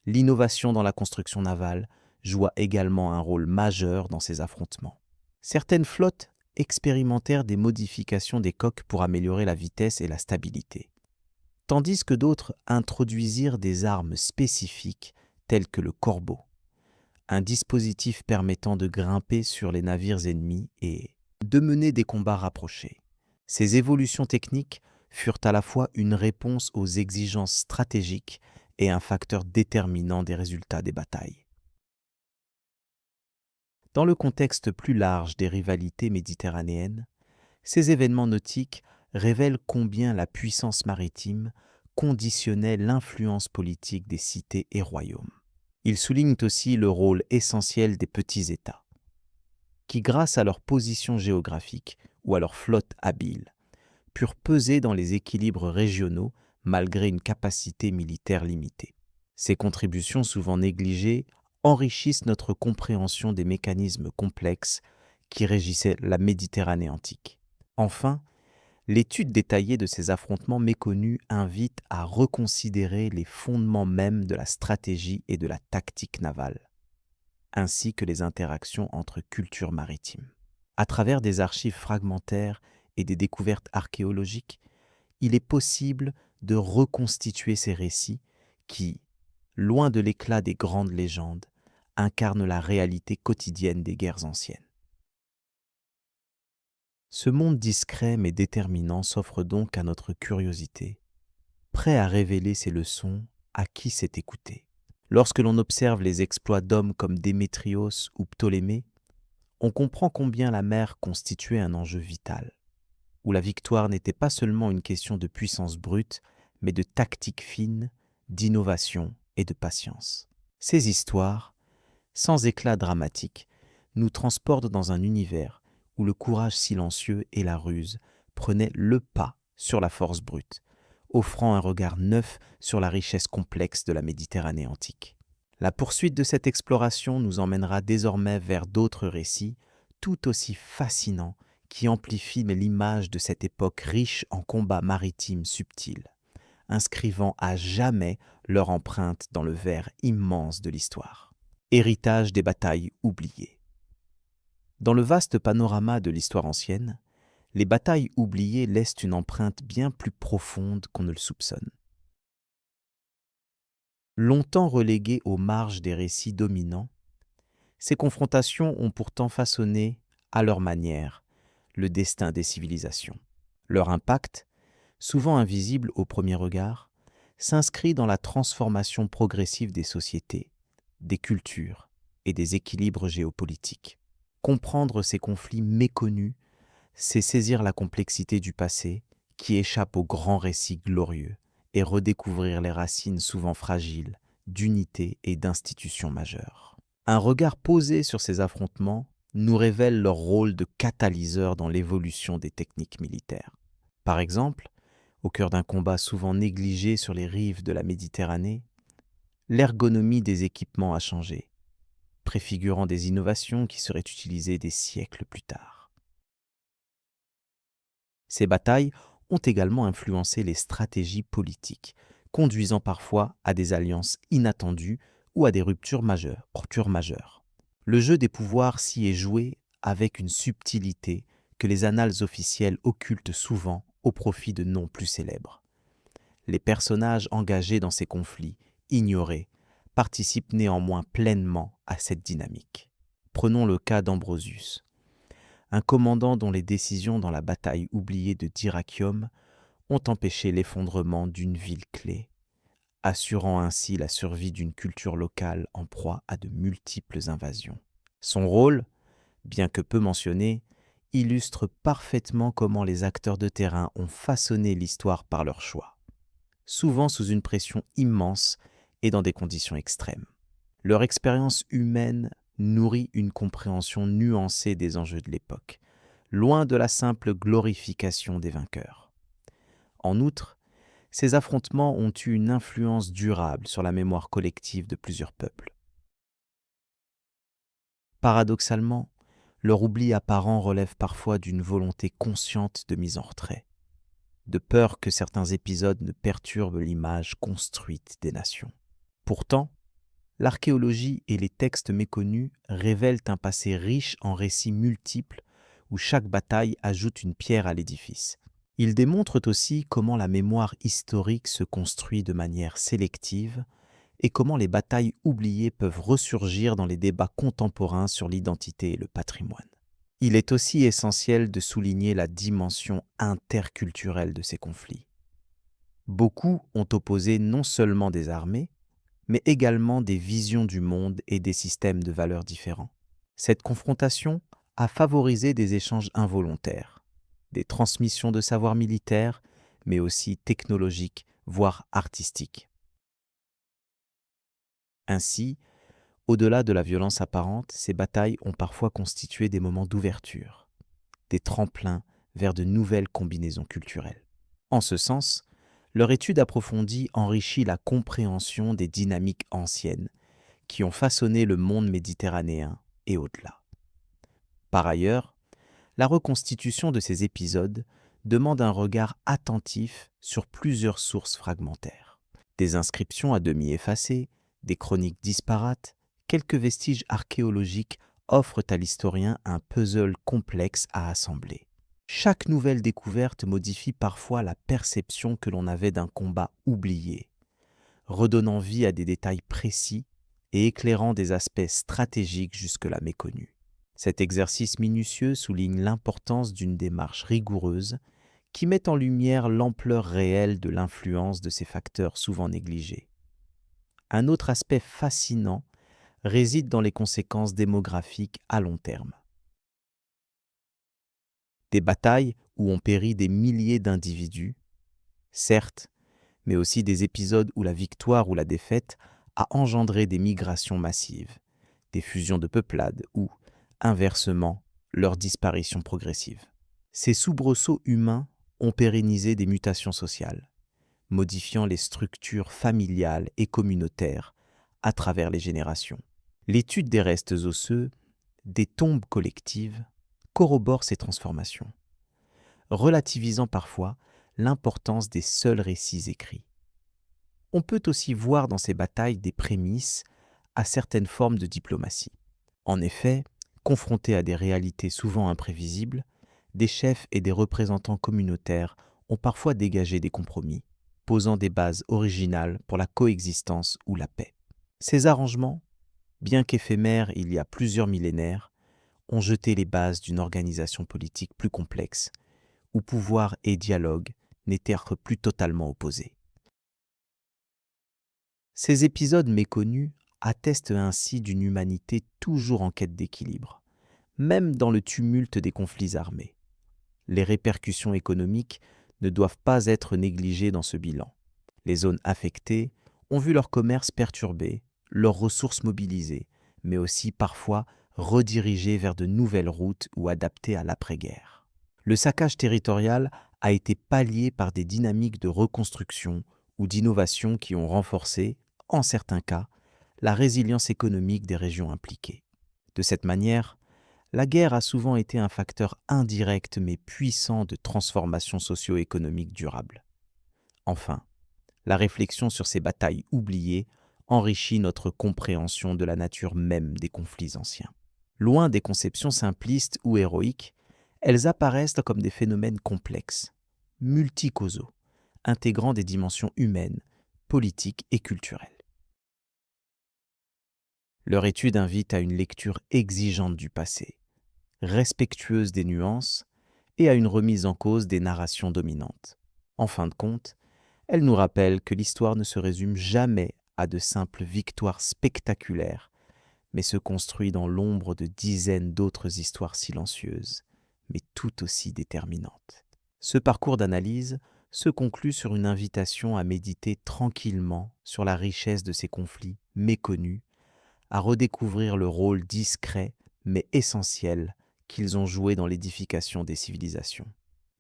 L'innovation dans la construction navale joua également un rôle majeur dans ces affrontements. Certaines flottes expérimentèrent des modifications des coques pour améliorer la vitesse et la stabilité, tandis que d'autres introduisirent des armes spécifiques telles que le corbeau, un dispositif permettant de grimper sur les navires ennemis et de mener des combats rapprochés. Ces évolutions techniques furent à la fois une réponse aux exigences stratégiques et un facteur déterminant des résultats des batailles. Dans le contexte plus large des rivalités méditerranéennes, ces événements nautiques révèlent combien la puissance maritime conditionnait l'influence politique des cités et royaumes. Ils soulignent aussi le rôle essentiel des petits États, qui, grâce à leur position géographique ou à leur flotte habile, purent peser dans les équilibres régionaux malgré une capacité militaire limitée. Ces contributions, souvent négligées, enrichissent notre compréhension des mécanismes complexes qui régissaient la Méditerranée antique. Enfin, l'étude détaillée de ces affrontements méconnus invite à reconsidérer les fondements mêmes de la stratégie et de la tactique navale, ainsi que les interactions entre cultures maritimes. À travers des archives fragmentaires et des découvertes archéologiques, il est possible de reconstituer ces récits qui, loin de l'éclat des grandes légendes, incarnent la réalité quotidienne des guerres anciennes. Ce monde discret mais déterminant s'offre donc à notre curiosité, prêt à révéler ses leçons à qui sait écouter. Lorsque l'on observe les exploits d'hommes comme Démétrios ou Ptolémée, on comprend combien la mer constituait un enjeu vital, où la victoire n'était pas seulement une question de puissance brute, mais de tactique fine, d'innovation et de patience. Ces histoires, sans éclat dramatique, nous transportent dans un univers où le courage silencieux et la ruse prenaient le pas sur la force brute, offrant un regard neuf sur la richesse complexe de la Méditerranée antique. La poursuite de cette exploration nous emmènera désormais vers d'autres récits tout aussi fascinants qui amplifient l'image de cette époque riche en combats maritimes subtils, inscrivant à jamais leur empreinte dans le verre immense de l'histoire. Héritage des batailles oubliées. Dans le vaste panorama de l'histoire ancienne, les batailles oubliées laissent une empreinte bien plus profonde qu'on ne le soupçonne. Longtemps reléguées aux marges des récits dominants, ces confrontations ont pourtant façonné, à leur manière, le destin des civilisations. Leur impact, souvent invisible au premier regard, s'inscrit dans la transformation progressive des sociétés, des cultures et des équilibres géopolitiques. Comprendre ces conflits méconnus, c'est saisir la complexité du passé qui échappe aux grands récits glorieux et redécouvrir les racines souvent fragiles d'unité et d'institutions majeures. Un regard posé sur ces affrontements nous révèle leur rôle de catalyseur dans l'évolution des techniques militaires. Par exemple, au cœur d'un combat souvent négligé sur les rives de la Méditerranée, l'ergonomie des équipements a changé, préfigurant des innovations qui seraient utilisées des siècles plus tard. Ces batailles ont également influencé les stratégies politiques, conduisant parfois à des alliances inattendues ou à des ruptures majeures. Le jeu des pouvoirs s'y est joué avec une subtilité que les annales officielles occultent souvent au profit de noms plus célèbres. Les personnages engagés dans ces conflits, ignorés, participent néanmoins pleinement à cette dynamique. Prenons le cas d'Ambrosius, un commandant dont les décisions dans la bataille oubliée de Dyrrhachium ont empêché l'effondrement d'une ville clé, assurant ainsi la survie d'une culture locale en proie à de multiples invasions. Son rôle, bien que peu mentionné, illustre parfaitement comment les acteurs de terrain ont façonné l'histoire par leur choix, souvent sous une pression immense et dans des conditions extrêmes. Leur expérience humaine nourrit une compréhension nuancée des enjeux de l'époque, loin de la simple glorification des vainqueurs. En outre, ces affrontements ont eu une influence durable sur la mémoire collective de plusieurs peuples. Paradoxalement, leur oubli apparent relève parfois d'une volonté consciente de mise en retrait, de peur que certains épisodes ne perturbent l'image construite des nations. Pourtant, l'archéologie et les textes méconnus révèlent un passé riche en récits multiples où chaque bataille ajoute une pierre à l'édifice. Ils démontrent aussi comment la mémoire historique se construit de manière sélective et comment les batailles oubliées peuvent ressurgir dans les débats contemporains sur l'identité et le patrimoine. Il est aussi essentiel de souligner la dimension interculturelle de ces conflits. Beaucoup ont opposé non seulement des armées, mais également des visions du monde et des systèmes de valeurs différents. Cette confrontation a favorisé des échanges involontaires, des transmissions de savoirs militaires, mais aussi technologiques, voire artistiques. Ainsi, au-delà de la violence apparente, ces batailles ont parfois constitué des moments d'ouverture, des tremplins vers de nouvelles combinaisons culturelles. En ce sens, leur étude approfondie enrichit la compréhension des dynamiques anciennes qui ont façonné le monde méditerranéen et au-delà. Par ailleurs, la reconstitution de ces épisodes demande un regard attentif sur plusieurs sources fragmentaires. Des inscriptions à demi effacées, des chroniques disparates, quelques vestiges archéologiques offrent à l'historien un puzzle complexe à assembler. Chaque nouvelle découverte modifie parfois la perception que l'on avait d'un combat oublié, redonnant vie à des détails précis et éclairant des aspects stratégiques jusque-là méconnus. Cet exercice minutieux souligne l'importance d'une démarche rigoureuse qui met en lumière l'ampleur réelle de l'influence de ces facteurs souvent négligés. Un autre aspect fascinant réside dans les conséquences démographiques à long terme. Des batailles où ont péri des milliers d'individus, certes, mais aussi des épisodes où la victoire ou la défaite a engendré des migrations massives, des fusions de peuplades ou, inversement, leur disparition progressive. Ces soubresauts humains ont pérennisé des mutations sociales, modifiant les structures familiales et communautaires à travers les générations. L'étude des restes osseux, des tombes collectives, corrobore ces transformations, relativisant parfois l'importance des seuls récits écrits. On peut aussi voir dans ces batailles des prémices à certaines formes de diplomatie. En effet, confrontés à des réalités souvent imprévisibles, des chefs et des représentants communautaires ont parfois dégagé des compromis, posant des bases originales pour la coexistence ou la paix. Ces arrangements, bien qu'éphémères il y a plusieurs millénaires, ont jeté les bases d'une organisation politique plus complexe, où pouvoir et dialogue n'étaient plus totalement opposés. Ces épisodes méconnus attestent ainsi d'une humanité toujours en quête d'équilibre, même dans le tumulte des conflits armés. Les répercussions économiques ne doivent pas être négligées dans ce bilan. Les zones affectées ont vu leur commerce perturbé, leurs ressources mobilisées, mais aussi parfois redirigées vers de nouvelles routes ou adaptées à l'après-guerre. Le saccage territorial a été pallié par des dynamiques de reconstruction ou d'innovation qui ont renforcé, en certains cas, la résilience économique des régions impliquées. De cette manière, la guerre a souvent été un facteur indirect mais puissant de transformation socio-économique durable. Enfin, la réflexion sur ces batailles oubliées enrichit notre compréhension de la nature même des conflits anciens. Loin des conceptions simplistes ou héroïques, elles apparaissent comme des phénomènes complexes, multicausaux, intégrant des dimensions humaines, politiques et culturelles. Leur étude invite à une lecture exigeante du passé, respectueuse des nuances et à une remise en cause des narrations dominantes. En fin de compte, elle nous rappelle que l'histoire ne se résume jamais à de simples victoires spectaculaires, mais se construit dans l'ombre de dizaines d'autres histoires silencieuses, mais tout aussi déterminantes. Ce parcours d'analyse se conclut sur une invitation à méditer tranquillement sur la richesse de ces conflits méconnus, à redécouvrir le rôle discret mais essentiel qu'ils ont joué dans l'édification des civilisations.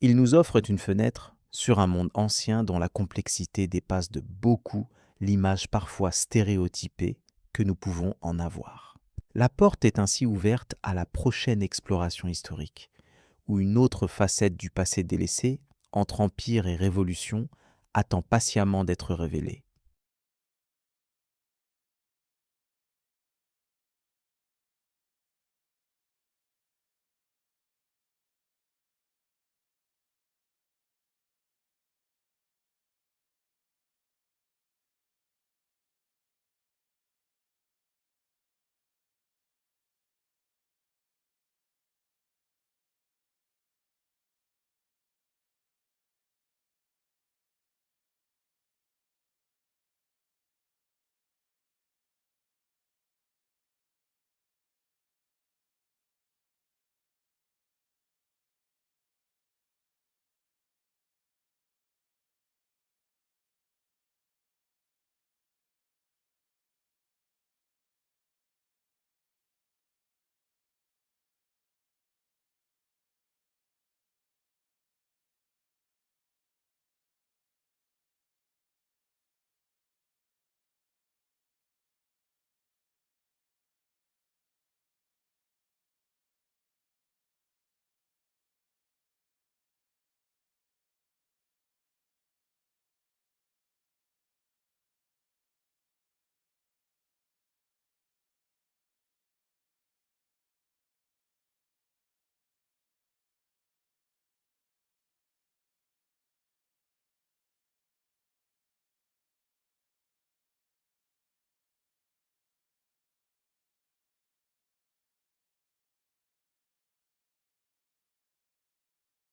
Ils nous offrent une fenêtre sur un monde ancien dont la complexité dépasse de beaucoup l'image parfois stéréotypée que nous pouvons en avoir. La porte est ainsi ouverte à la prochaine exploration historique, où une autre facette du passé délaissé, entre empire et révolution, attend patiemment d'être révélée.